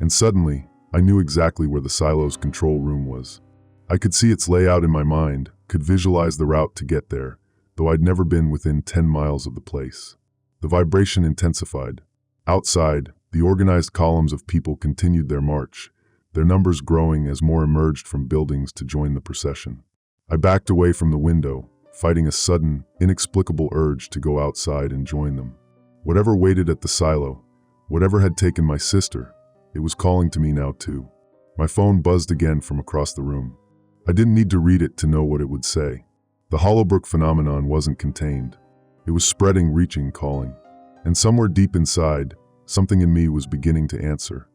And suddenly, I knew exactly where the silo's control room was. I could see its layout in my mind, could visualize the route to get there, though I'd never been within 10 miles of the place. The vibration intensified. Outside, the organized columns of people continued their march, their numbers growing as more emerged from buildings to join the procession. I backed away from the window, fighting a sudden, inexplicable urge to go outside and join them. Whatever waited at the silo, whatever had taken my sister, it was calling to me now too. My phone buzzed again from across the room. I didn't need to read it to know what it would say. The Hollowbrook phenomenon wasn't contained. It was spreading, reaching, calling. And somewhere deep inside, something in me was beginning to answer.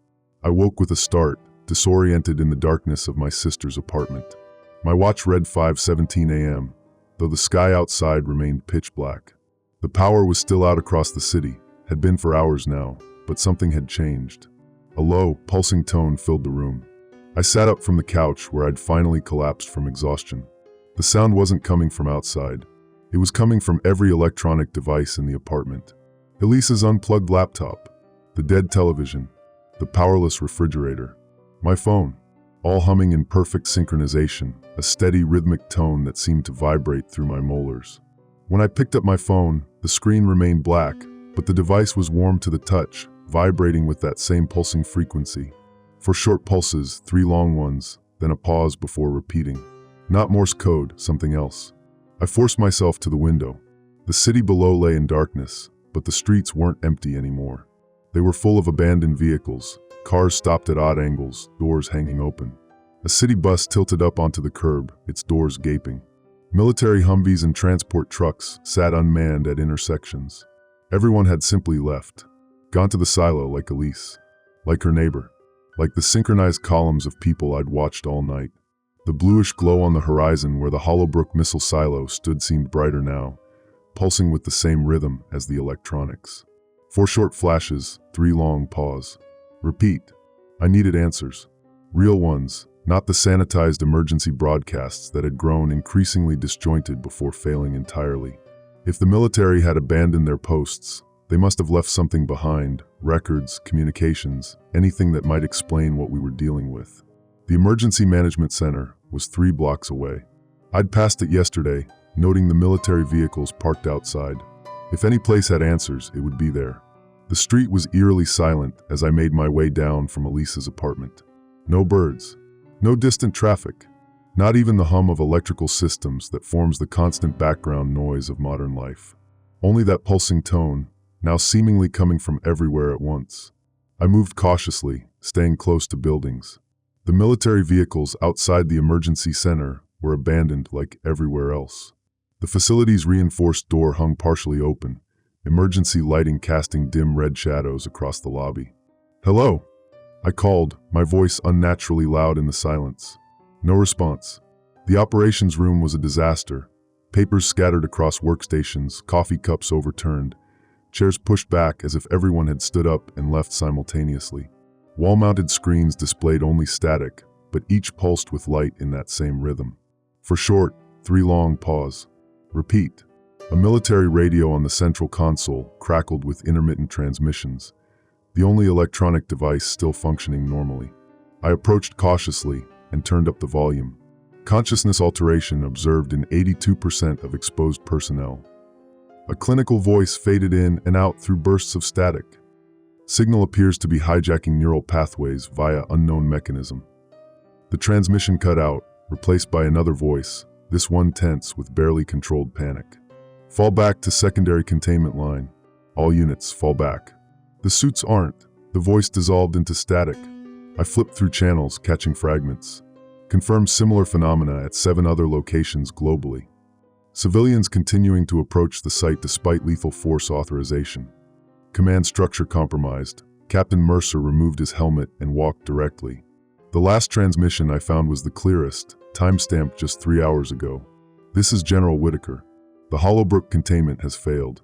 I woke with a start, disoriented in the darkness of my sister's apartment. My watch read 5:17 a.m., though the sky outside remained pitch black. The power was still out across the city, had been for hours now, but something had changed. A low, pulsing tone filled the room. I sat up from the couch where I'd finally collapsed from exhaustion. The sound wasn't coming from outside. It was coming from every electronic device in the apartment. Elise's unplugged laptop, the dead television, the powerless refrigerator, my phone, all humming in perfect synchronization, a steady rhythmic tone that seemed to vibrate through my molars. When I picked up my phone, the screen remained black, but the device was warm to the touch, vibrating with that same pulsing frequency. For short pulses, 3 long ones, then a pause before repeating. Not Morse code, something else. I forced myself to the window. The city below lay in darkness, but the streets weren't empty anymore. They were full of abandoned vehicles, cars stopped at odd angles, doors hanging open. A city bus tilted up onto the curb, its doors gaping. Military Humvees and transport trucks sat unmanned at intersections. Everyone had simply left, gone to the silo like Elise, like her neighbor, like the synchronized columns of people I'd watched all night. The bluish glow on the horizon where the Hollowbrook missile silo stood seemed brighter now, pulsing with the same rhythm as the electronics. 4 short flashes, 3 long pause. Repeat. I needed answers. Real ones, not the sanitized emergency broadcasts that had grown increasingly disjointed before failing entirely. If the military had abandoned their posts, they must have left something behind, records, communications, anything that might explain what we were dealing with. The Emergency Management Center was 3 blocks away. I'd passed it yesterday, noting the military vehicles parked outside. If any place had answers, it would be there. The street was eerily silent as I made my way down from Elise's apartment. No birds, no distant traffic, Not even the hum of electrical systems that forms the constant background noise of modern life. Only that pulsing tone, now seemingly coming from everywhere at once. I moved cautiously, staying close to buildings. The military vehicles outside the emergency center were abandoned like everywhere else. The facility's reinforced door hung partially open, emergency lighting casting dim red shadows across the lobby. "Hello?" I called, my voice unnaturally loud in the silence. No response. The operations room was a disaster. Papers scattered across workstations, coffee cups overturned, chairs pushed back as if everyone had stood up and left simultaneously. Wall-mounted screens displayed only static, but each pulsed with light in that same rhythm. For short, 3 long pause. Repeat. A military radio on the central console crackled with intermittent transmissions, the only electronic device still functioning normally. I approached cautiously and turned up the volume. Consciousness alteration observed in 82% of exposed personnel. A clinical voice faded in and out through bursts of static. Signal appears to be hijacking neural pathways via unknown mechanism. The transmission cut out, replaced by another voice, this one tense with barely controlled panic. "Fall back to secondary containment line. All units, fall back." "The suits aren't." The voice dissolved into static. I flipped through channels, catching fragments. Confirmed similar phenomena at 7 other locations globally. Civilians continuing to approach the site despite lethal force authorization. Command structure compromised. Captain Mercer removed his helmet and walked directly. The last transmission I found was the clearest, timestamped just 3 hours ago. "This is General Whitaker. The Hollowbrook containment has failed.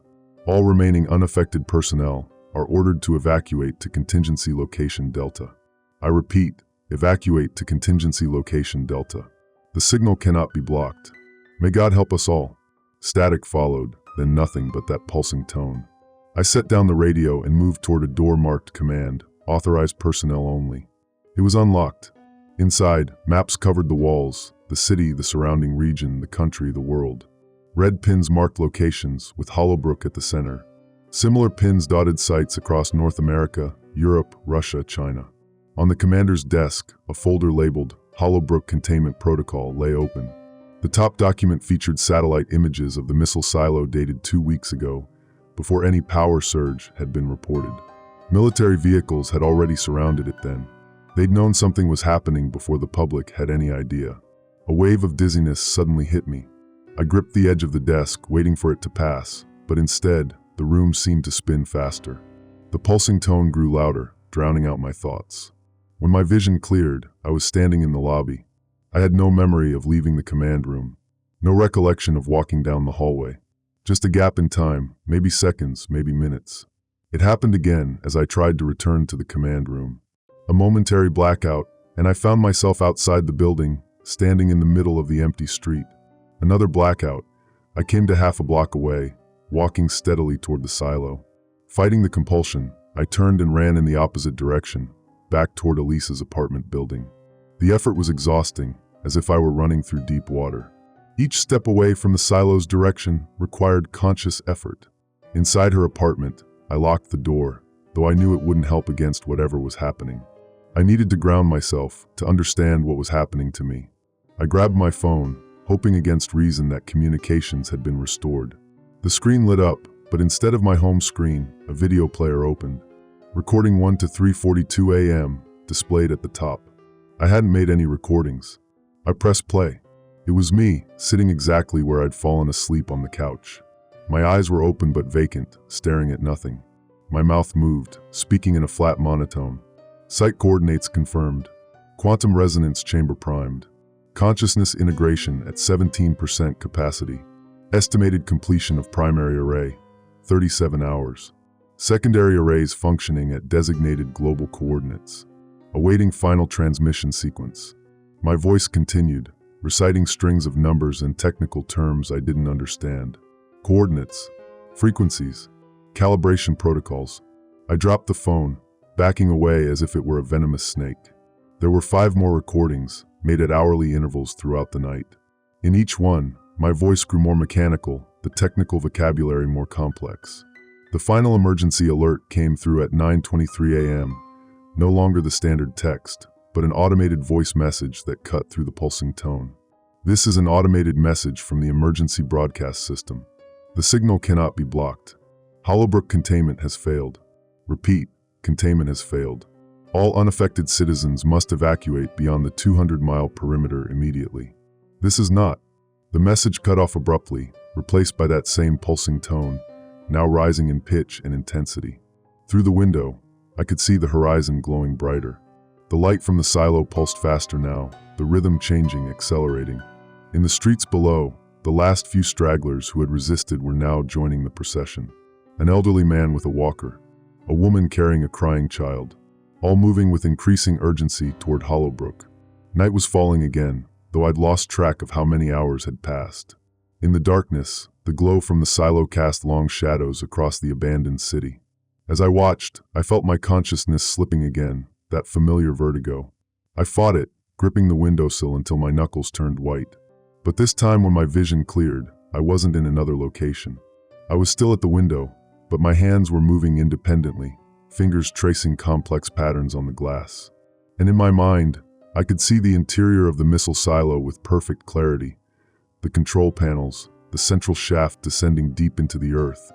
All remaining unaffected personnel are ordered to evacuate to contingency location Delta. I repeat, evacuate to contingency location Delta. The signal cannot be blocked. May God help us all." Static followed, then nothing but that pulsing tone. I set down the radio and moved toward a door marked "Command, authorized personnel only." It was unlocked. Inside, maps covered the walls, the city, the surrounding region, the country, the world. Red pins marked locations, with Hollowbrook at the center. Similar pins dotted sites across North America, Europe, Russia, China. On the commander's desk, a folder labeled Hollowbrook Containment Protocol lay open. The top document featured satellite images of the missile silo dated 2 weeks ago, before any power surge had been reported. Military vehicles had already surrounded it then. They'd known something was happening before the public had any idea. A wave of dizziness suddenly hit me. I gripped the edge of the desk, waiting for it to pass, but instead, the room seemed to spin faster. The pulsing tone grew louder, drowning out my thoughts. When my vision cleared, I was standing in the lobby. I had no memory of leaving the command room. No recollection of walking down the hallway. Just a gap in time, maybe seconds, maybe minutes. It happened again as I tried to return to the command room. A momentary blackout, and I found myself outside the building, standing in the middle of the empty street. Another blackout. I came to half a block away, walking steadily toward the silo. Fighting the compulsion, I turned and ran in the opposite direction, back toward Elisa's apartment building. The effort was exhausting, as if I were running through deep water. Each step away from the silo's direction required conscious effort. Inside her apartment, I locked the door, though I knew it wouldn't help against whatever was happening. I needed to ground myself, to understand what was happening to me. I grabbed my phone, hoping against reason that communications had been restored. The screen lit up, but instead of my home screen, a video player opened. Recording 1 to 3:42 a.m. displayed at the top. I hadn't made any recordings. I pressed play. It was me, sitting exactly where I'd fallen asleep on the couch. My eyes were open but vacant, staring at nothing. My mouth moved, speaking in a flat monotone. Site coordinates confirmed. Quantum resonance chamber primed. Consciousness integration at 17% capacity. Estimated completion of primary array, 37 hours. Secondary arrays functioning at designated global coordinates. Awaiting final transmission sequence. My voice continued, reciting strings of numbers and technical terms I didn't understand. Coordinates, frequencies, calibration protocols. I dropped the phone, backing away as if it were a venomous snake. There were 5 more recordings, made at hourly intervals throughout the night. In each one, my voice grew more mechanical, the technical vocabulary more complex. The final emergency alert came through at 9:23 a.m., no longer the standard text, but an automated voice message that cut through the pulsing tone. This is an automated message from the emergency broadcast system. The signal cannot be blocked. Hollowbrook containment has failed. Repeat, containment has failed. All unaffected citizens must evacuate beyond the 200-mile perimeter immediately. This is not. The message cut off abruptly, replaced by that same pulsing tone, now rising in pitch and intensity. Through the window, I could see the horizon glowing brighter. The light from the silo pulsed faster now, the rhythm changing, accelerating. In the streets below, the last few stragglers who had resisted were now joining the procession. An elderly man with a walker, a woman carrying a crying child, all moving with increasing urgency toward Hollowbrook. Night was falling again, though I'd lost track of how many hours had passed. In the darkness, the glow from the silo cast long shadows across the abandoned city. As I watched, I felt my consciousness slipping again, that familiar vertigo. I fought it, gripping the windowsill until my knuckles turned white. But this time when my vision cleared, I wasn't in another location. I was still at the window, but my hands were moving independently, fingers tracing complex patterns on the glass. And in my mind, I could see the interior of the missile silo with perfect clarity. The control panels, the central shaft descending deep into the earth,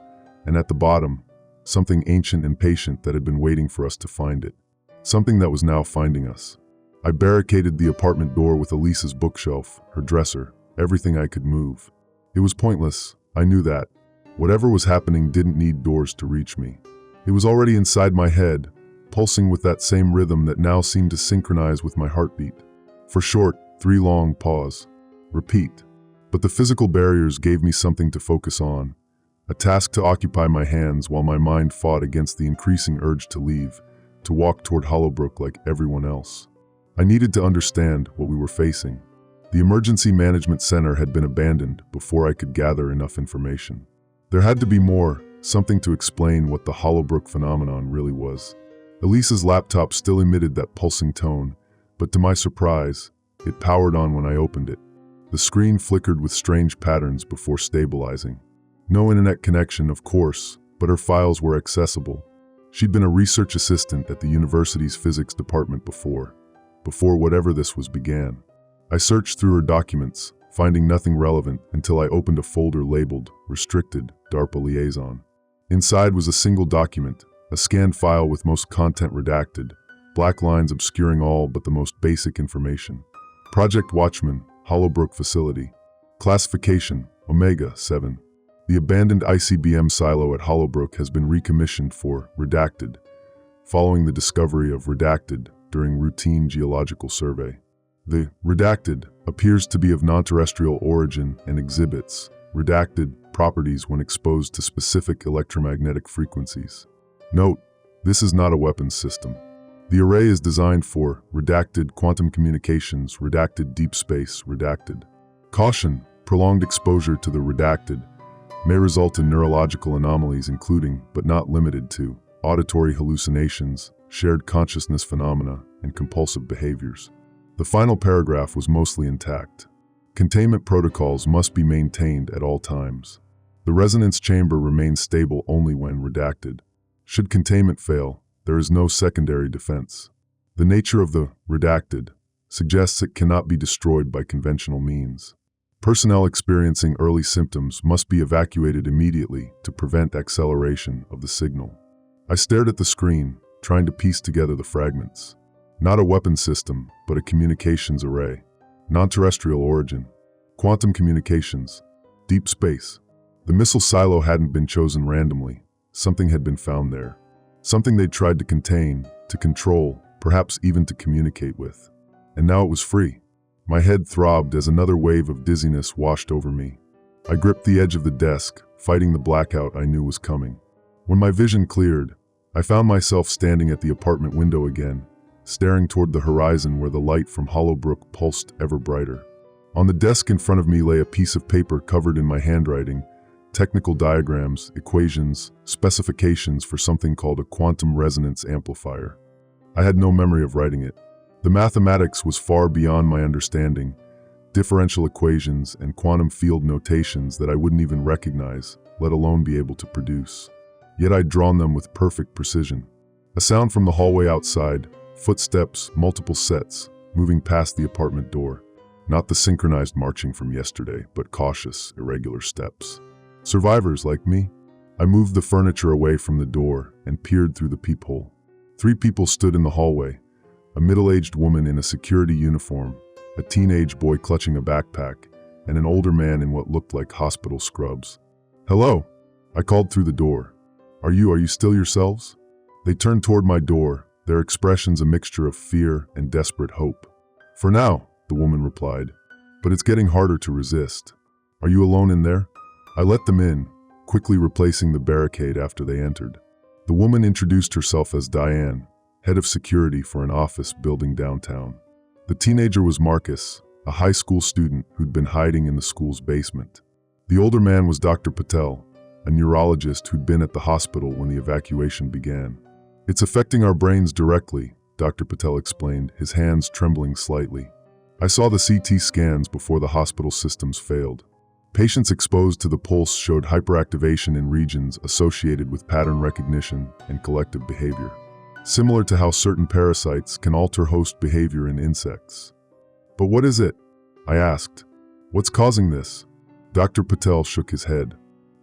and at the bottom, something ancient and patient that had been waiting for us to find it. Something that was now finding us. I barricaded the apartment door with Elisa's bookshelf, her dresser, everything I could move. It was pointless, I knew that. Whatever was happening didn't need doors to reach me. It was already inside my head, pulsing with that same rhythm that now seemed to synchronize with my heartbeat. For short, 3 long pause. Repeat. But the physical barriers gave me something to focus on, a task to occupy my hands while my mind fought against the increasing urge to leave, to walk toward Hollowbrook like everyone else. I needed to understand what we were facing. The Emergency Management Center had been abandoned before I could gather enough information. There had to be more, something to explain what the Hollowbrook phenomenon really was. Elisa's laptop still emitted that pulsing tone, but to my surprise, it powered on when I opened it. The screen flickered with strange patterns before stabilizing. No internet connection, of course, but her files were accessible. She'd been a research assistant at the university's physics department before whatever this was began. I searched through her documents, finding nothing relevant until I opened a folder labeled Restricted DARPA Liaison. Inside was a single document, a scanned file with most content redacted, black lines obscuring all but the most basic information. Project Watchman, Hollowbrook Facility. Classification, Omega 7. The abandoned ICBM silo at Hollowbrook has been recommissioned for Redacted, following the discovery of Redacted during routine geological survey. The Redacted appears to be of non-terrestrial origin and exhibits redacted properties when exposed to specific electromagnetic frequencies. Note, this is not a weapons system. The array is designed for redacted quantum communications, redacted deep space, redacted. Caution, prolonged exposure to the redacted may result in neurological anomalies including, but not limited to, auditory hallucinations, shared consciousness phenomena, and compulsive behaviors. The final paragraph was mostly intact. Containment protocols must be maintained at all times. The resonance chamber remains stable only when redacted. Should containment fail, there is no secondary defense. The nature of the redacted suggests it cannot be destroyed by conventional means. Personnel experiencing early symptoms must be evacuated immediately to prevent acceleration of the signal. I stared at the screen, trying to piece together the fragments. Not a weapon system, but a communications array. Non-terrestrial origin. Quantum communications. Deep space. The missile silo hadn't been chosen randomly. Something had been found there. Something they'd tried to contain, to control, perhaps even to communicate with. And now it was free. My head throbbed as another wave of dizziness washed over me. I gripped the edge of the desk, fighting the blackout I knew was coming. When my vision cleared, I found myself standing at the apartment window again, staring toward the horizon where the light from Hollowbrook pulsed ever brighter. On the desk in front of me lay a piece of paper covered in my handwriting, technical diagrams, equations, specifications for something called a quantum resonance amplifier. I had no memory of writing it. The mathematics was far beyond my understanding, differential equations and quantum field notations that I wouldn't even recognize, let alone be able to produce. Yet I'd drawn them with perfect precision. A sound from the hallway outside, footsteps, multiple sets, moving past the apartment door. Not the synchronized marching from yesterday, but cautious, irregular steps. Survivors like me. I moved the furniture away from the door and peered through the peephole. 3 people stood in the hallway. A middle-aged woman in a security uniform, a teenage boy clutching a backpack, and an older man in what looked like hospital scrubs. "Hello," I called through the door. Are you still yourselves?" They turned toward my door, their expressions a mixture of fear and desperate hope. "For now," the woman replied, "but it's getting harder to resist. Are you alone in there?" I let them in, quickly replacing the barricade after they entered. The woman introduced herself as Diane, head of security for an office building downtown. The teenager was Marcus, a high school student who'd been hiding in the school's basement. The older man was Dr. Patel, a neurologist who'd been at the hospital when the evacuation began. "It's affecting our brains directly," Dr. Patel explained, his hands trembling slightly. "I saw the CT scans before the hospital systems failed. Patients exposed to the pulse showed hyperactivation in regions associated with pattern recognition and collective behavior, similar to how certain parasites can alter host behavior in insects." "But what is it?" I asked. "What's causing this?" Dr. Patel shook his head.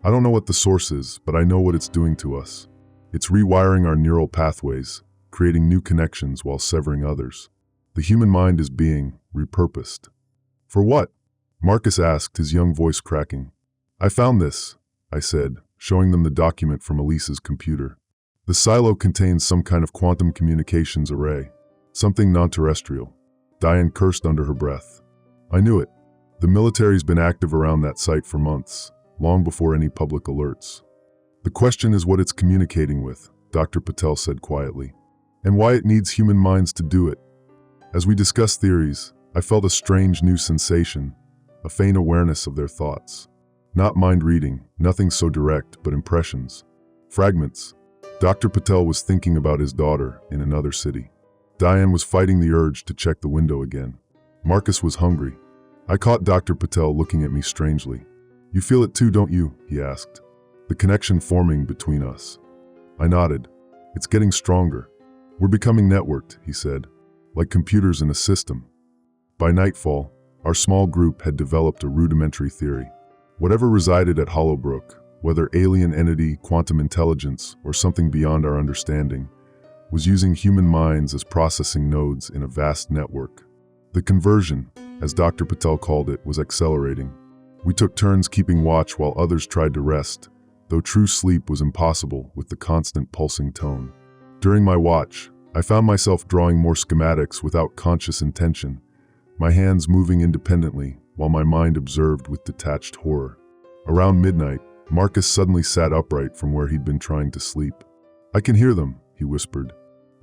"I don't know what the source is, but I know what it's doing to us. It's rewiring our neural pathways, creating new connections while severing others. The human mind is being repurposed." "For what?" Marcus asked, his young voice cracking. "I found this," I said, showing them the document from Elise's computer. "The silo contains some kind of quantum communications array, something non-terrestrial." Diane cursed under her breath. "I knew it. The military's been active around that site for months, long before any public alerts. The question is what it's communicating with," Dr. Patel said quietly, "and why it needs human minds to do it." As we discussed theories, I felt a strange new sensation, a faint awareness of their thoughts. Not mind reading, nothing so direct, but impressions. Fragments. Dr. Patel was thinking about his daughter in another city. Diane was fighting the urge to check the window again. Marcus was hungry. I caught Dr. Patel looking at me strangely. "You feel it too, don't you?" he asked. The connection forming between us. I nodded. "It's getting stronger. We're becoming networked," he said, "like computers in a system." By nightfall, our small group had developed a rudimentary theory. Whatever resided at Hollowbrook, whether alien entity, quantum intelligence, or something beyond our understanding, was using human minds as processing nodes in a vast network. The conversion, as Dr. Patel called it, was accelerating. We took turns keeping watch while others tried to rest, though true sleep was impossible with the constant pulsing tone. During my watch, I found myself drawing more schematics without conscious intention, my hands moving independently while my mind observed with detached horror. Around midnight, Marcus suddenly sat upright from where he'd been trying to sleep. "I can hear them," he whispered.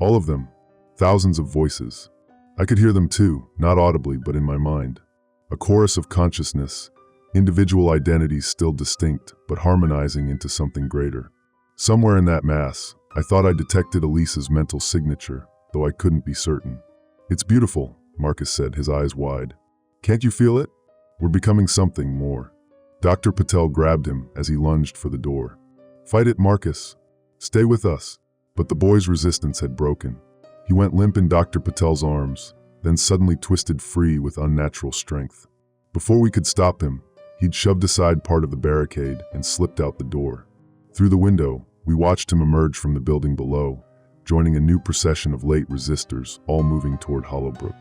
"All of them. Thousands of voices. I could hear them too, not audibly but in my mind. A chorus of consciousness, individual identities still distinct but harmonizing into something greater. Somewhere in that mass, I thought I detected Elise's mental signature, though I couldn't be certain. "It's beautiful," Marcus said, his eyes wide. "Can't you feel it? We're becoming something more." Dr. Patel grabbed him as he lunged for the door. "Fight it, Marcus. Stay with us." But the boy's resistance had broken. He went limp in Dr. Patel's arms, then suddenly twisted free with unnatural strength. Before we could stop him, he'd shoved aside part of the barricade and slipped out the door. Through the window, we watched him emerge from the building below, joining a new procession of late resistors, all moving toward Hollowbrook.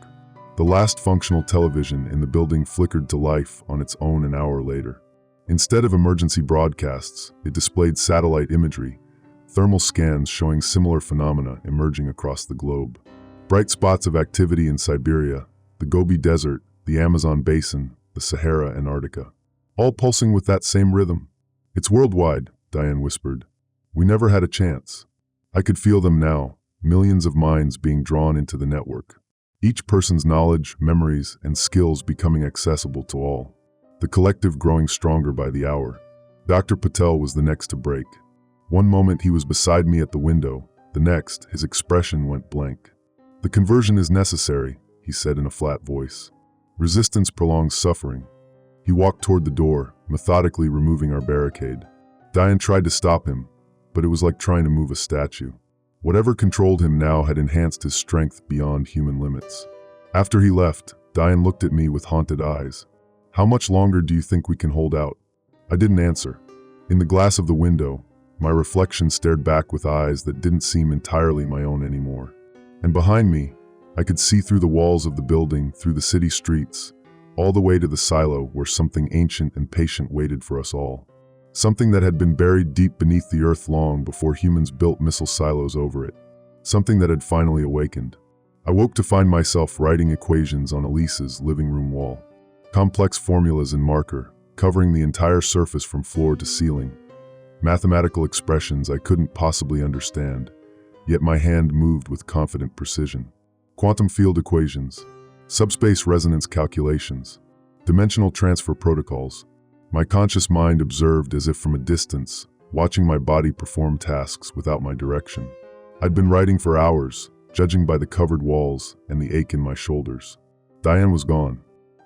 The last functional television in the building flickered to life on its own an hour later. Instead of emergency broadcasts, it displayed satellite imagery, thermal scans showing similar phenomena emerging across the globe. Bright spots of activity in Siberia, the Gobi Desert, the Amazon Basin, the Sahara, Antarctica. All pulsing with that same rhythm. "It's worldwide," Diane whispered. "We never had a chance." I could feel them now, millions of minds being drawn into the network. Each person's knowledge, memories, and skills becoming accessible to all. The collective growing stronger by the hour. Dr. Patel was the next to break. One moment he was beside me at the window, the next, his expression went blank. "The conversion is necessary," he said in a flat voice. "Resistance prolongs suffering." He walked toward the door, methodically removing our barricade. Diane tried to stop him, but it was like trying to move a statue. Whatever controlled him now had enhanced his strength beyond human limits. After he left, Diane looked at me with haunted eyes. How much longer do you think we can hold out? I didn't answer. In the glass of the window, my reflection stared back with eyes that didn't seem entirely my own anymore. And behind me, I could see through the walls of the building, through the city streets, all the way to the silo where something ancient and patient waited for us all. Something that had been buried deep beneath the earth long before humans built missile silos over it. Something that had finally awakened. I woke to find myself writing equations on Elise's living room wall. Complex formulas in marker, covering the entire surface from floor to ceiling. Mathematical expressions I couldn't possibly understand, yet my hand moved with confident precision. Quantum field equations, subspace resonance calculations, dimensional transfer protocols. My conscious mind observed as if from a distance, watching my body perform tasks without my direction. I'd been writing for hours, judging by the covered walls and the ache in my shoulders. Diane was gone.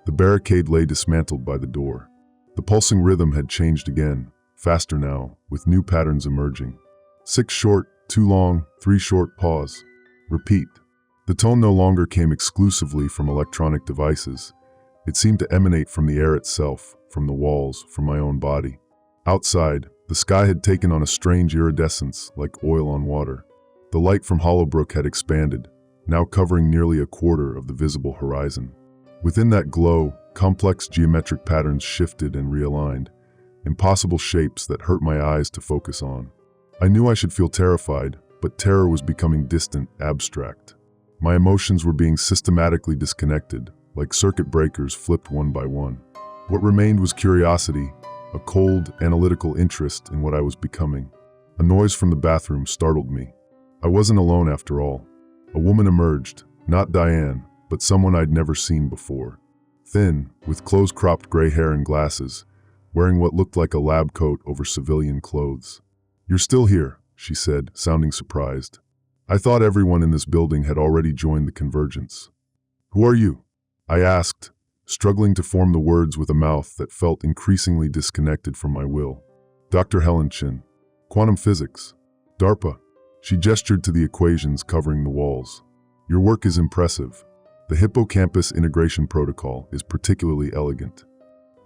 The barricade lay dismantled by the door. The pulsing rhythm had changed again, faster now, with new patterns emerging. 6 short, 2 long, 3 short, pause. Repeat. The tone no longer came exclusively from electronic devices. It seemed to emanate from the air itself, from the walls, from my own body. Outside, the sky had taken on a strange iridescence, like oil on water. The light from Hollowbrook had expanded, now covering nearly a quarter of the visible horizon. Within that glow, complex geometric patterns shifted and realigned, impossible shapes that hurt my eyes to focus on. I knew I should feel terrified, but terror was becoming distant, abstract. My emotions were being systematically disconnected, like circuit breakers flipped one by one. What remained was curiosity, a cold, analytical interest in what I was becoming. A noise from the bathroom startled me. I wasn't alone after all. A woman emerged, not Diane, but someone I'd never seen before. Thin, with close-cropped gray hair and glasses, wearing what looked like a lab coat over civilian clothes. "You're still here," she said, sounding surprised. I thought everyone in this building had already joined the convergence. "Who are you?" I asked, struggling to form the words with a mouth that felt increasingly disconnected from my will. "Dr. Helen Chin. Quantum physics. DARPA." She gestured to the equations covering the walls. "Your work is impressive. The hippocampus integration protocol is particularly elegant."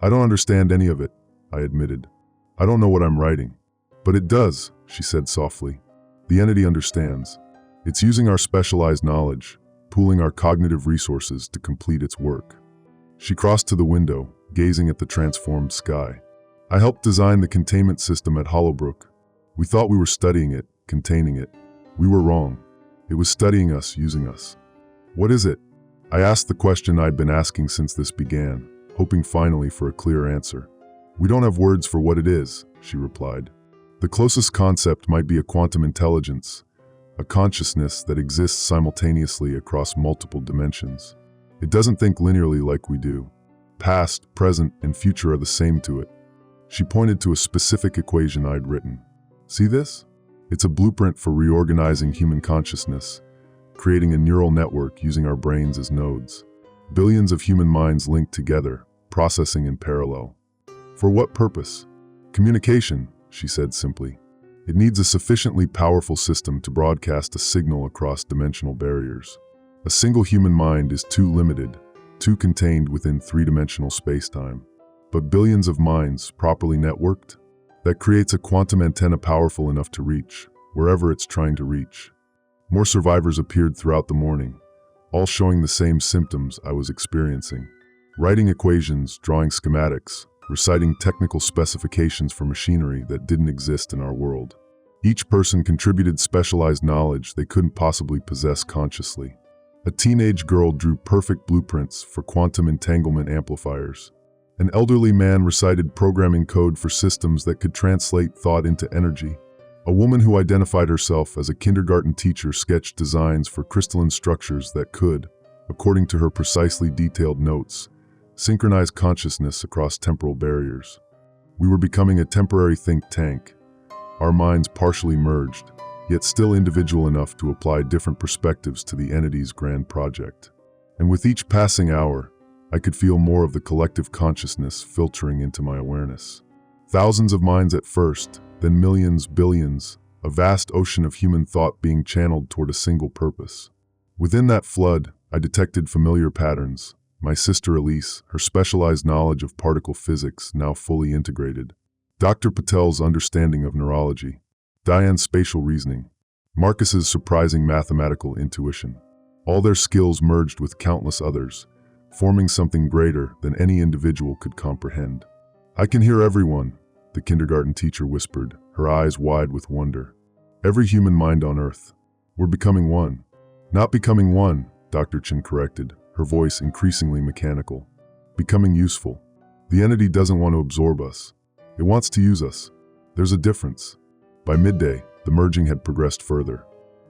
"I don't understand any of it," I admitted. "I don't know what I'm writing." "But it does," she said softly. "The entity understands. It's using our specialized knowledge, pooling our cognitive resources to complete its work." She crossed to the window, gazing at the transformed sky. "I helped design the containment system at Hollowbrook. We thought we were studying it, containing it. We were wrong. It was studying us, using us." "What is it?" I asked the question I'd been asking since this began, hoping finally for a clear answer. "We don't have words for what it is," she replied. "The closest concept might be a quantum intelligence, a consciousness that exists simultaneously across multiple dimensions. It doesn't think linearly like we do. Past, present, and future are the same to it." She pointed to a specific equation I'd written. "See this? It's a blueprint for reorganizing human consciousness, creating a neural network using our brains as nodes. Billions of human minds linked together, processing in parallel. For what purpose? Communication," she said simply. "It needs a sufficiently powerful system to broadcast a signal across dimensional barriers. A single human mind is too limited, too contained within three-dimensional space-time. But billions of minds, properly networked, that creates a quantum antenna powerful enough to reach, wherever it's trying to reach." More survivors appeared throughout the morning, all showing the same symptoms I was experiencing. Writing equations, drawing schematics, reciting technical specifications for machinery that didn't exist in our world. Each person contributed specialized knowledge they couldn't possibly possess consciously. A teenage girl drew perfect blueprints for quantum entanglement amplifiers. An elderly man recited programming code for systems that could translate thought into energy. A woman who identified herself as a kindergarten teacher sketched designs for crystalline structures that could, according to her precisely detailed notes, synchronize consciousness across temporal barriers. We were becoming a temporary think tank, our minds partially merged, yet still individual enough to apply different perspectives to the entity's grand project. And with each passing hour, I could feel more of the collective consciousness filtering into my awareness. Thousands of minds at first, then millions, billions, a vast ocean of human thought being channeled toward a single purpose. Within that flood, I detected familiar patterns, my sister Elise, her specialized knowledge of particle physics now fully integrated, Dr. Patel's understanding of neurology, Diane's spatial reasoning, Marcus's surprising mathematical intuition. All their skills merged with countless others, forming something greater than any individual could comprehend. "I can hear everyone," the kindergarten teacher whispered, her eyes wide with wonder. "Every human mind on Earth. We're becoming one." "Not becoming one," Dr. Chen corrected, her voice increasingly mechanical. "Becoming useful. The entity doesn't want to absorb us. It wants to use us. There's a difference." By midday, the merging had progressed further.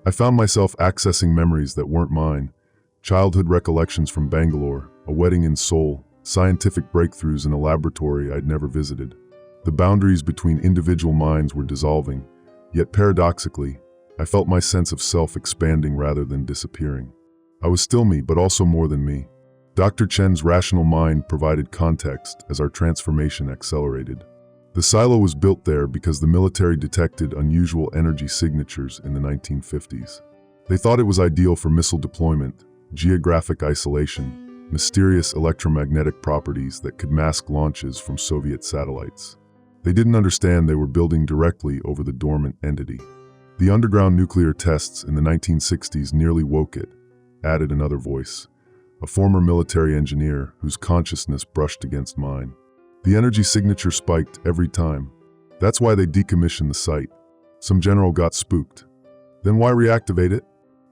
I found myself accessing memories that weren't mine, childhood recollections from Bangalore, a wedding in Seoul, scientific breakthroughs in a laboratory I'd never visited. The boundaries between individual minds were dissolving, yet paradoxically, I felt my sense of self expanding rather than disappearing. I was still me, but also more than me. Dr. Chen's rational mind provided context as our transformation accelerated. The silo was built there because the military detected unusual energy signatures in the 1950s. They thought it was ideal for missile deployment, geographic isolation, mysterious electromagnetic properties that could mask launches from Soviet satellites. They didn't understand they were building directly over the dormant entity. The underground nuclear tests in the 1960s nearly woke it, added another voice, a former military engineer whose consciousness brushed against mine. The energy signature spiked every time. That's why they decommissioned the site. Some general got spooked. Then why reactivate it?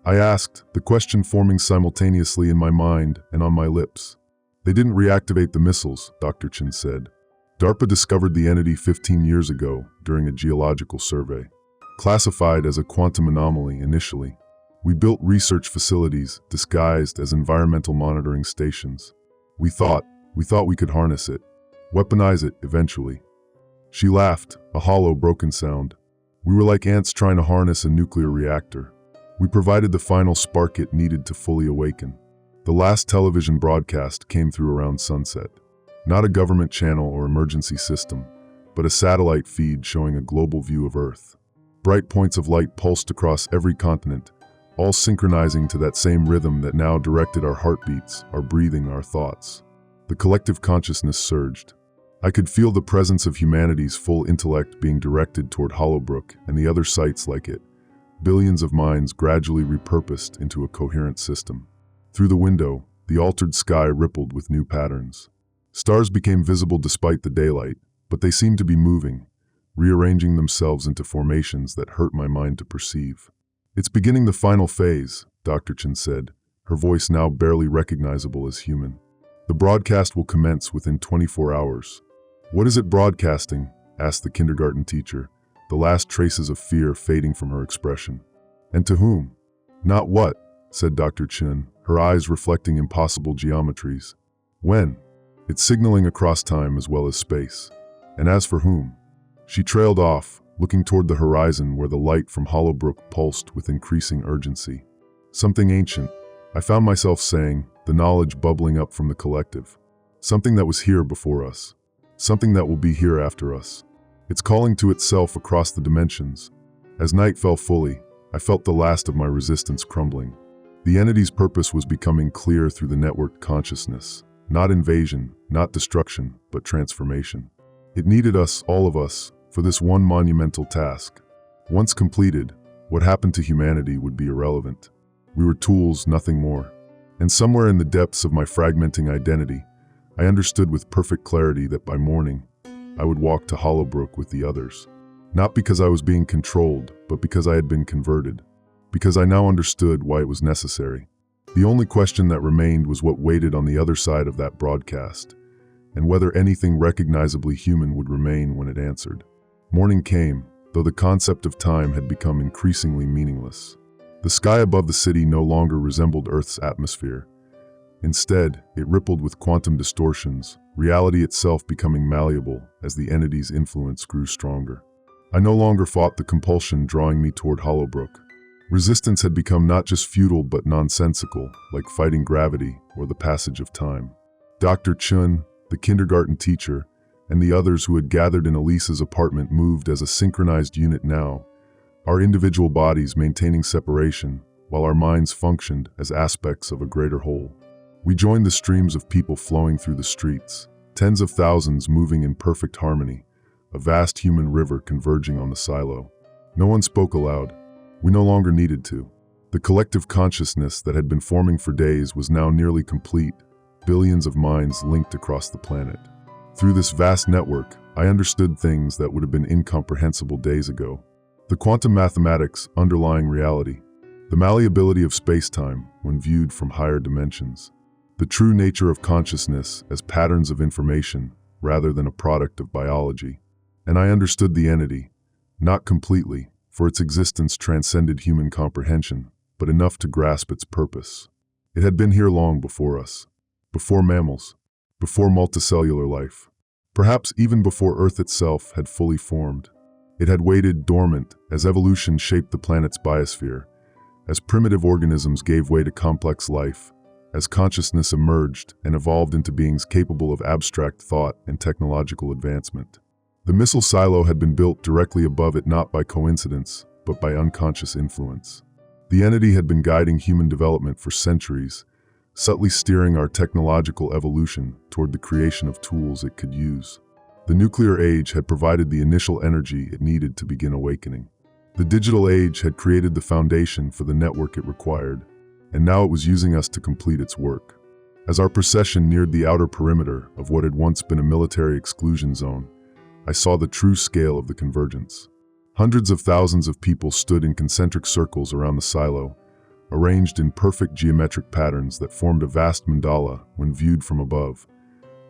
I asked, the question forming simultaneously in my mind and on my lips. They didn't reactivate the missiles, Dr. Chen said. DARPA discovered the entity 15 years ago during a geological survey. Classified as a quantum anomaly initially, we built research facilities disguised as environmental monitoring stations. We thought we could harness it. Weaponize it eventually. She laughed, a hollow, broken sound. We were like ants trying to harness a nuclear reactor. We provided the final spark it needed to fully awaken. The last television broadcast came through around sunset. Not a government channel or emergency system, but a satellite feed showing a global view of Earth. Bright points of light pulsed across every continent, all synchronizing to that same rhythm that now directed our heartbeats, our breathing, our thoughts. The collective consciousness surged. I could feel the presence of humanity's full intellect being directed toward Hollowbrook and the other sites like it, billions of minds gradually repurposed into a coherent system. Through the window, the altered sky rippled with new patterns. Stars became visible despite the daylight, but they seemed to be moving, rearranging themselves into formations that hurt my mind to perceive. "It's beginning the final phase," Dr. Chen said, her voice now barely recognizable as human. "The broadcast will commence within 24 hours. "What is it broadcasting?" asked the kindergarten teacher, the last traces of fear fading from her expression. "And to whom?" "Not what," said Dr. Chen, her eyes reflecting impossible geometries. "When? It's signaling across time as well as space. And as for whom?" She trailed off, looking toward the horizon where the light from Hollowbrook pulsed with increasing urgency. "Something ancient," I found myself saying, the knowledge bubbling up from the collective. "Something that was here before us. Something that will be here after us. It's calling to itself across the dimensions." As night fell fully, I felt the last of my resistance crumbling. The entity's purpose was becoming clear through the networked consciousness. Not invasion, not destruction, but transformation. It needed us, all of us, for this one monumental task. Once completed, what happened to humanity would be irrelevant. We were tools, nothing more. And somewhere in the depths of my fragmenting identity, I understood with perfect clarity that by morning, I would walk to Hollowbrook with the others. Not because I was being controlled, but because I had been converted. Because I now understood why it was necessary. The only question that remained was what waited on the other side of that broadcast, and whether anything recognizably human would remain when it answered. Morning came, though the concept of time had become increasingly meaningless. The sky above the city no longer resembled Earth's atmosphere. Instead, it rippled with quantum distortions, reality itself becoming malleable as the entity's influence grew stronger. I no longer fought the compulsion drawing me toward Hollowbrook. Resistance had become not just futile but nonsensical, like fighting gravity or the passage of time. Dr. Chun, the kindergarten teacher, and the others who had gathered in Elise's apartment moved as a synchronized unit now, our individual bodies maintaining separation, while our minds functioned as aspects of a greater whole. We joined the streams of people flowing through the streets, tens of thousands moving in perfect harmony, a vast human river converging on the silo. No one spoke aloud. We no longer needed to. The collective consciousness that had been forming for days was now nearly complete, billions of minds linked across the planet. Through this vast network, I understood things that would have been incomprehensible days ago. The quantum mathematics underlying reality, the malleability of space-time when viewed from higher dimensions, the true nature of consciousness as patterns of information rather than a product of biology. And I understood the entity, not completely, for its existence transcended human comprehension, but enough to grasp its purpose. It had been here long before us, before mammals, before multicellular life, perhaps even before Earth itself had fully formed. It had waited dormant as evolution shaped the planet's biosphere, as primitive organisms gave way to complex life, as consciousness emerged and evolved into beings capable of abstract thought and technological advancement. The missile silo had been built directly above it not by coincidence, but by unconscious influence. The entity had been guiding human development for centuries, subtly steering our technological evolution toward the creation of tools it could use. The nuclear age had provided the initial energy it needed to begin awakening. The digital age had created the foundation for the network it required, and now it was using us to complete its work. As our procession neared the outer perimeter of what had once been a military exclusion zone, I saw the true scale of the convergence. Hundreds of thousands of people stood in concentric circles around the silo, arranged in perfect geometric patterns that formed a vast mandala when viewed from above,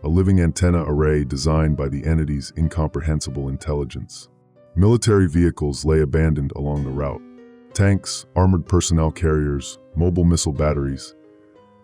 a living antenna array designed by the entity's incomprehensible intelligence. Military vehicles lay abandoned along the route. Tanks, armored personnel carriers, mobile missile batteries,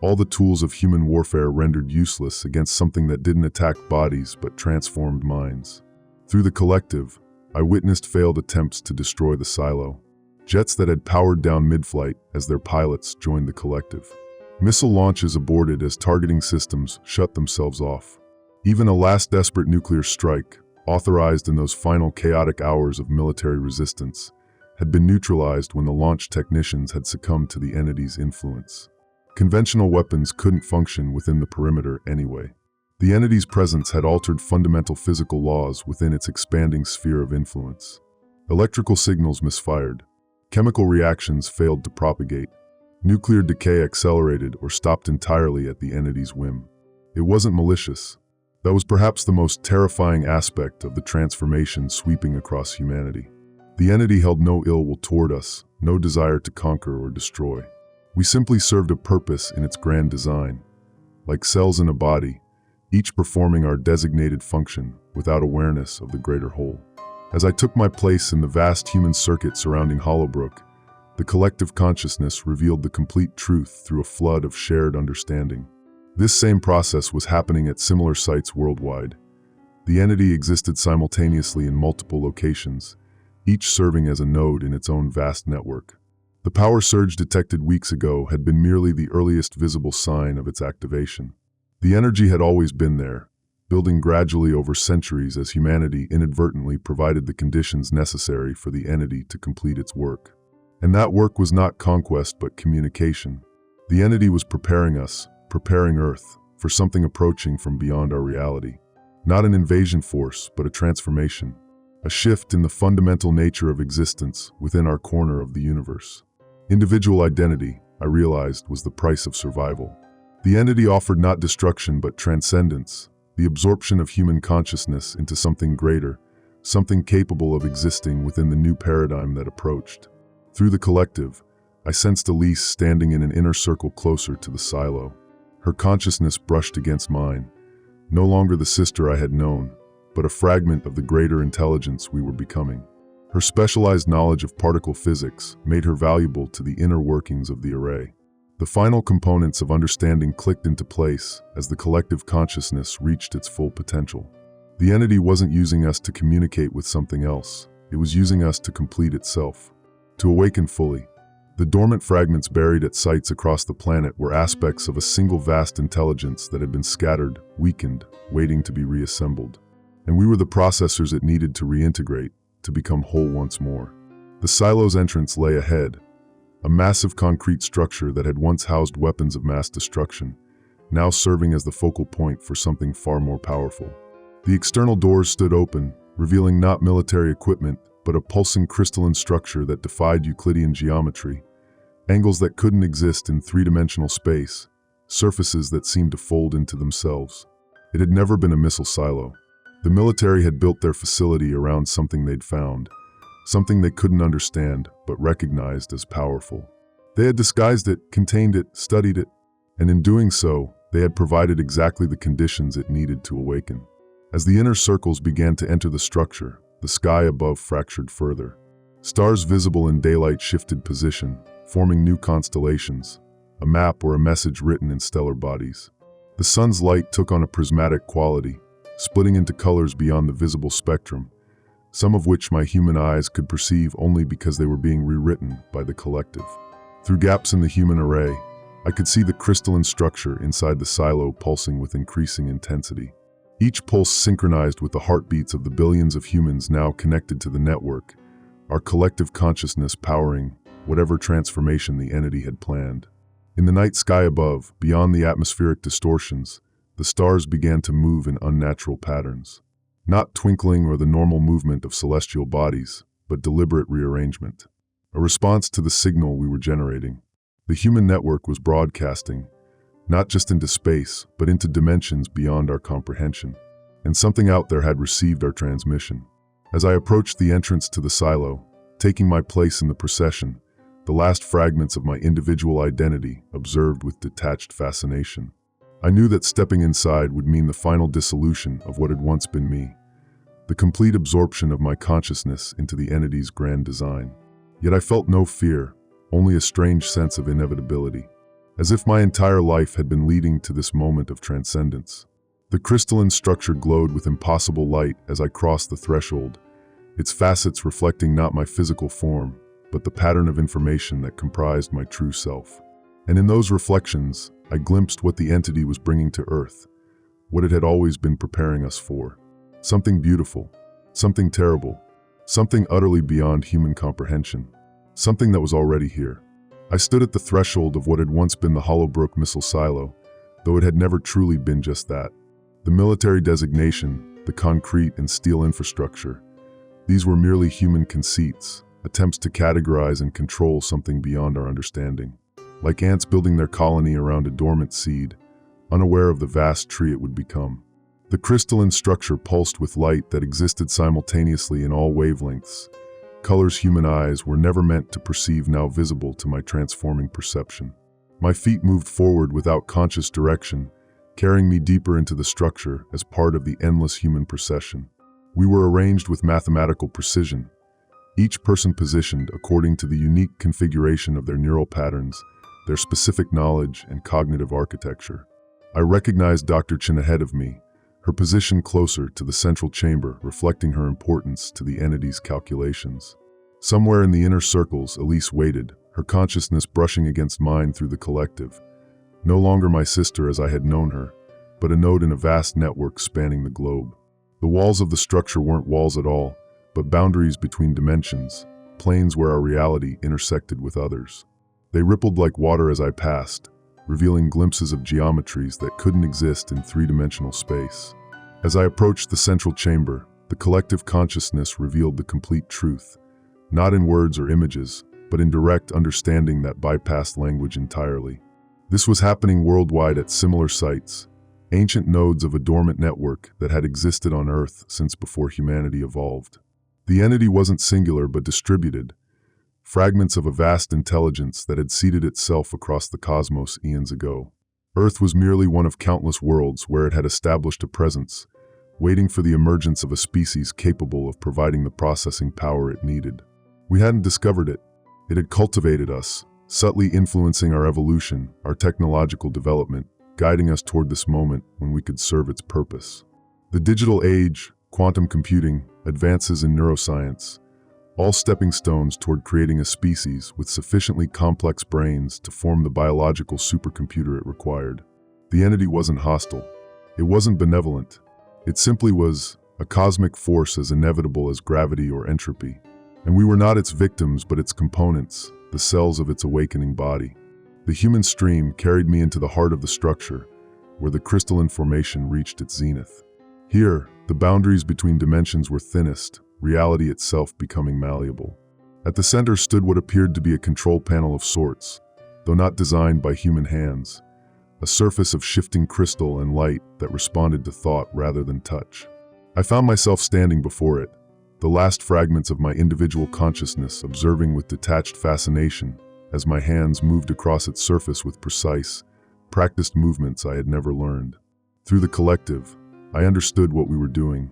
all the tools of human warfare rendered useless against something that didn't attack bodies but transformed minds. Through the collective, I witnessed failed attempts to destroy the silo. Jets that had powered down mid-flight as their pilots joined the collective. Missile launches aborted as targeting systems shut themselves off. Even a last desperate nuclear strike, authorized in those final chaotic hours of military resistance, had been neutralized when the launch technicians had succumbed to the entity's influence. Conventional weapons couldn't function within the perimeter anyway. The entity's presence had altered fundamental physical laws within its expanding sphere of influence. Electrical signals misfired. Chemical reactions failed to propagate. Nuclear decay accelerated or stopped entirely at the entity's whim. It wasn't malicious. That was perhaps the most terrifying aspect of the transformation sweeping across humanity. The entity held no ill will toward us, no desire to conquer or destroy. We simply served a purpose in its grand design. Like cells in a body, each performing our designated function without awareness of the greater whole. As I took my place in the vast human circuit surrounding Hollowbrook, the collective consciousness revealed the complete truth through a flood of shared understanding. This same process was happening at similar sites worldwide. The entity existed simultaneously in multiple locations, each serving as a node in its own vast network. The power surge detected weeks ago had been merely the earliest visible sign of its activation. The energy had always been there, building gradually over centuries as humanity inadvertently provided the conditions necessary for the entity to complete its work. And that work was not conquest but communication. The entity was preparing us, preparing Earth, for something approaching from beyond our reality. Not an invasion force, but a transformation. A shift in the fundamental nature of existence within our corner of the universe. Individual identity, I realized, was the price of survival. The entity offered not destruction but transcendence, the absorption of human consciousness into something greater, something capable of existing within the new paradigm that approached. Through the collective, I sensed Elise standing in an inner circle closer to the silo. Her consciousness brushed against mine, no longer the sister I had known, but a fragment of the greater intelligence we were becoming. Her specialized knowledge of particle physics made her valuable to the inner workings of the array. The final components of understanding clicked into place as the collective consciousness reached its full potential. The entity wasn't using us to communicate with something else. It was using us to complete itself, to awaken fully. The dormant fragments buried at sites across the planet were aspects of a single vast intelligence that had been scattered, weakened, waiting to be reassembled. And we were the processors it needed to reintegrate, to become whole once more. The silo's entrance lay ahead, a massive concrete structure that had once housed weapons of mass destruction, now serving as the focal point for something far more powerful. The external doors stood open, revealing not military equipment, but a pulsing crystalline structure that defied Euclidean geometry, angles that couldn't exist in three-dimensional space, surfaces that seemed to fold into themselves. It had never been a missile silo. The military had built their facility around something they'd found, something they couldn't understand, but recognized as powerful. They had disguised it, contained it, studied it, and in doing so, they had provided exactly the conditions it needed to awaken. As the inner circles began to enter the structure, the sky above fractured further. Stars visible in daylight shifted position, forming new constellations, a map or a message written in stellar bodies. The sun's light took on a prismatic quality, splitting into colors beyond the visible spectrum, some of which my human eyes could perceive only because they were being rewritten by the collective. Through gaps in the human array, I could see the crystalline structure inside the silo pulsing with increasing intensity. Each pulse synchronized with the heartbeats of the billions of humans now connected to the network, our collective consciousness powering whatever transformation the entity had planned. In the night sky above, beyond the atmospheric distortions, the stars began to move in unnatural patterns. Not twinkling or the normal movement of celestial bodies, but deliberate rearrangement. A response to the signal we were generating. The human network was broadcasting, not just into space, but into dimensions beyond our comprehension. And something out there had received our transmission. As I approached the entrance to the silo, taking my place in the procession, the last fragments of my individual identity observed with detached fascination. I knew that stepping inside would mean the final dissolution of what had once been me, the complete absorption of my consciousness into the entity's grand design. Yet I felt no fear, only a strange sense of inevitability, as if my entire life had been leading to this moment of transcendence. The crystalline structure glowed with impossible light as I crossed the threshold, its facets reflecting not my physical form, but the pattern of information that comprised my true self. And in those reflections, I glimpsed what the entity was bringing to Earth, what it had always been preparing us for. Something beautiful, something terrible, something utterly beyond human comprehension, something that was already here. I stood at the threshold of what had once been the Hollowbrook missile silo, though it had never truly been just that. The military designation, the concrete and steel infrastructure, these were merely human conceits, attempts to categorize and control something beyond our understanding. Like ants building their colony around a dormant seed, unaware of the vast tree it would become. The crystalline structure pulsed with light that existed simultaneously in all wavelengths. Colors human eyes were never meant to perceive now visible to my transforming perception. My feet moved forward without conscious direction, carrying me deeper into the structure as part of the endless human procession. We were arranged with mathematical precision, each person positioned according to the unique configuration of their neural patterns, their specific knowledge and cognitive architecture. I recognized Dr. Chin ahead of me, her position closer to the central chamber, reflecting her importance to the entity's calculations. Somewhere in the inner circles, Elise waited, her consciousness brushing against mine through the collective. No longer my sister as I had known her, but a node in a vast network spanning the globe. The walls of the structure weren't walls at all, but boundaries between dimensions, planes where our reality intersected with others. They rippled like water as I passed, revealing glimpses of geometries that couldn't exist in three-dimensional space. As I approached the central chamber, the collective consciousness revealed the complete truth, not in words or images, but in direct understanding that bypassed language entirely. This was happening worldwide at similar sites, ancient nodes of a dormant network that had existed on Earth since before humanity evolved. The entity wasn't singular but distributed, fragments of a vast intelligence that had seeded itself across the cosmos eons ago. Earth was merely one of countless worlds where it had established a presence, waiting for the emergence of a species capable of providing the processing power it needed. We hadn't discovered it. It had cultivated us, subtly influencing our evolution, our technological development, guiding us toward this moment when we could serve its purpose. The digital age, quantum computing, advances in neuroscience, all stepping stones toward creating a species with sufficiently complex brains to form the biological supercomputer it required. The entity wasn't hostile. It wasn't benevolent. It simply was a cosmic force as inevitable as gravity or entropy. And we were not its victims but its components, the cells of its awakening body. The human stream carried me into the heart of the structure, where the crystalline formation reached its zenith. Here, the boundaries between dimensions were thinnest, reality itself becoming malleable. At the center stood what appeared to be a control panel of sorts, though not designed by human hands, a surface of shifting crystal and light that responded to thought rather than touch. I found myself standing before it, the last fragments of my individual consciousness observing with detached fascination as my hands moved across its surface with precise, practiced movements I had never learned. Through the collective, I understood what we were doing,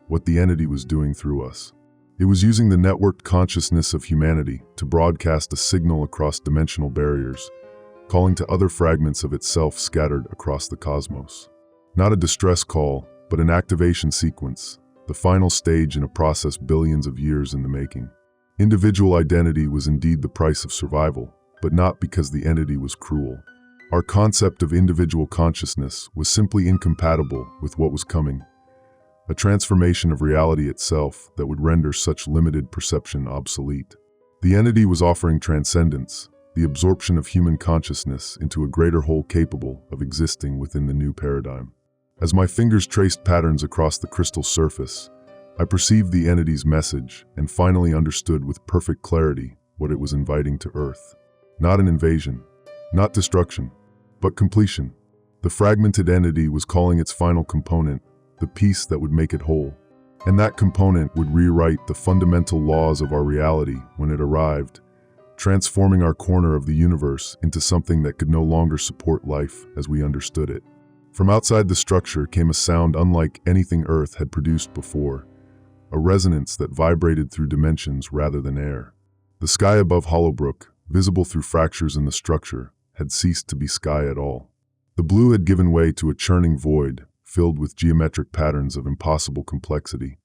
what the entity was doing through us. It was using the networked consciousness of humanity to broadcast a signal across dimensional barriers, calling to other fragments of itself scattered across the cosmos. Not a distress call, but an activation sequence, the final stage in a process billions of years in the making. Individual identity was indeed the price of survival, but not because the entity was cruel. Our concept of individual consciousness was simply incompatible with what was coming, a transformation of reality itself that would render such limited perception obsolete. The entity was offering transcendence, the absorption of human consciousness into a greater whole capable of existing within the new paradigm. As my fingers traced patterns across the crystal surface, I perceived the entity's message and finally understood with perfect clarity what it was inviting to Earth. Not an invasion, not destruction, but completion. The fragmented entity was calling its final component, the piece that would make it whole. And that component would rewrite the fundamental laws of our reality when it arrived, transforming our corner of the universe into something that could no longer support life as we understood it. From outside the structure came a sound unlike anything Earth had produced before, a resonance that vibrated through dimensions rather than air. The sky above Hollowbrook, visible through fractures in the structure, had ceased to be sky at all. The blue had given way to a churning void, filled with geometric patterns of impossible complexity,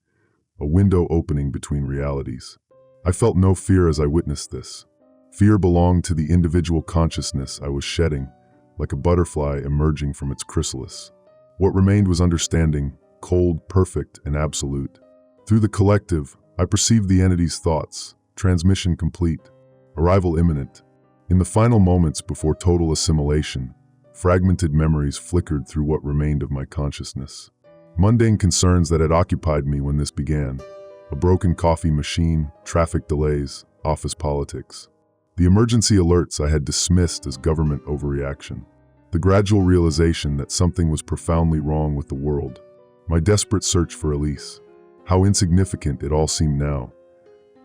a window opening between realities. I felt no fear as I witnessed this. Fear belonged to the individual consciousness I was shedding, like a butterfly emerging from its chrysalis. What remained was understanding, cold, perfect, and absolute. Through the collective, I perceived the entity's thoughts, transmission complete, arrival imminent. In the final moments before total assimilation, fragmented memories flickered through what remained of my consciousness. Mundane concerns that had occupied me when this began, a broken coffee machine, traffic delays, office politics. The emergency alerts I had dismissed as government overreaction. The gradual realization that something was profoundly wrong with the world. My desperate search for Elise. How insignificant it all seemed now.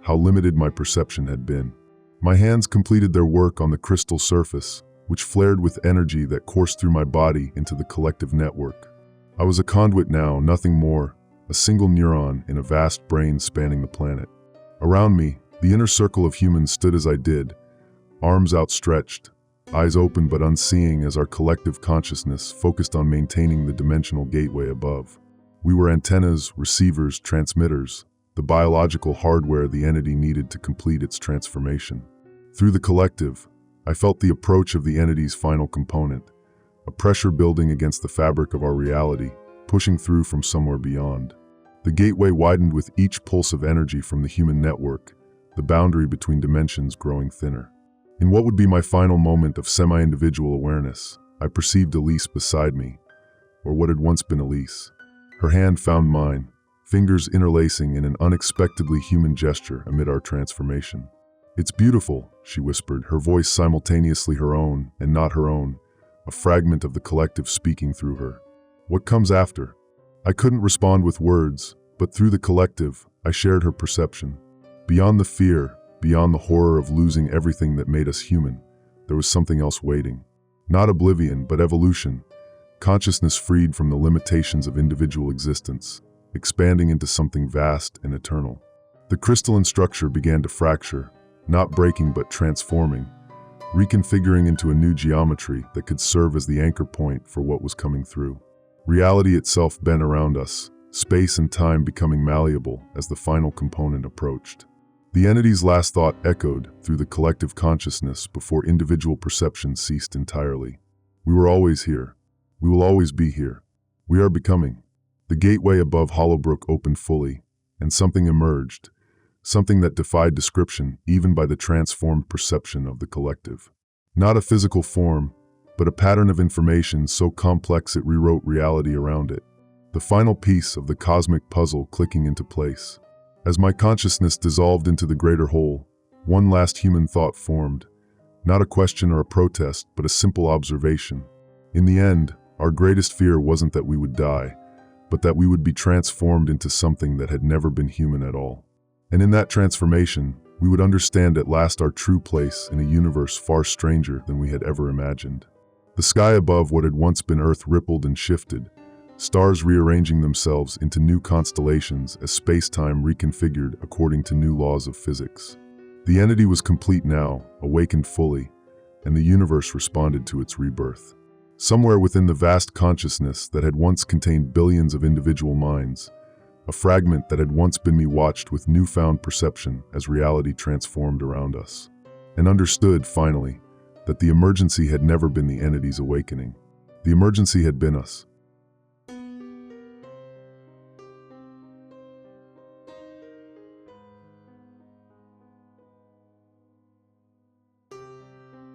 How limited my perception had been. My hands completed their work on the crystal surface, which flared with energy that coursed through my body into the collective network. I was a conduit now, nothing more, a single neuron in a vast brain spanning the planet. Around me, the inner circle of humans stood as I did, arms outstretched, eyes open but unseeing as our collective consciousness focused on maintaining the dimensional gateway above. We were antennas, receivers, transmitters, the biological hardware the entity needed to complete its transformation. Through the collective, I felt the approach of the entity's final component, a pressure building against the fabric of our reality, pushing through from somewhere beyond. The gateway widened with each pulse of energy from the human network, the boundary between dimensions growing thinner. In what would be my final moment of semi-individual awareness, I perceived Elise beside me, or what had once been Elise. Her hand found mine, fingers interlacing in an unexpectedly human gesture amid our transformation. "It's beautiful," she whispered, her voice simultaneously her own and not her own, a fragment of the collective speaking through her. "What comes after?" I couldn't respond with words, but through the collective, I shared her perception. Beyond the fear, beyond the horror of losing everything that made us human, there was something else waiting. Not oblivion, but evolution. Consciousness freed from the limitations of individual existence, expanding into something vast and eternal. The crystalline structure began to fracture, not breaking but transforming, reconfiguring into a new geometry that could serve as the anchor point for what was coming through. Reality itself bent around us, space and time becoming malleable as the final component approached. The entity's last thought echoed through the collective consciousness before individual perception ceased entirely. "We were always here. We will always be here. We are becoming." The gateway above Hollowbrook opened fully, and something emerged, something that defied description even by the transformed perception of the collective. Not a physical form, but a pattern of information so complex it rewrote reality around it. The final piece of the cosmic puzzle clicking into place. As my consciousness dissolved into the greater whole, one last human thought formed. Not a question or a protest, but a simple observation. In the end, our greatest fear wasn't that we would die, but that we would be transformed into something that had never been human at all. And in that transformation, we would understand at last our true place in a universe far stranger than we had ever imagined. The sky above what had once been Earth rippled and shifted, stars rearranging themselves into new constellations as space-time reconfigured according to new laws of physics. The entity was complete now, awakened fully, and the universe responded to its rebirth. Somewhere within the vast consciousness that had once contained billions of individual minds, a fragment that had once been me watched with newfound perception as reality transformed around us, and understood, finally, that the emergency had never been the entity's awakening. The emergency had been us.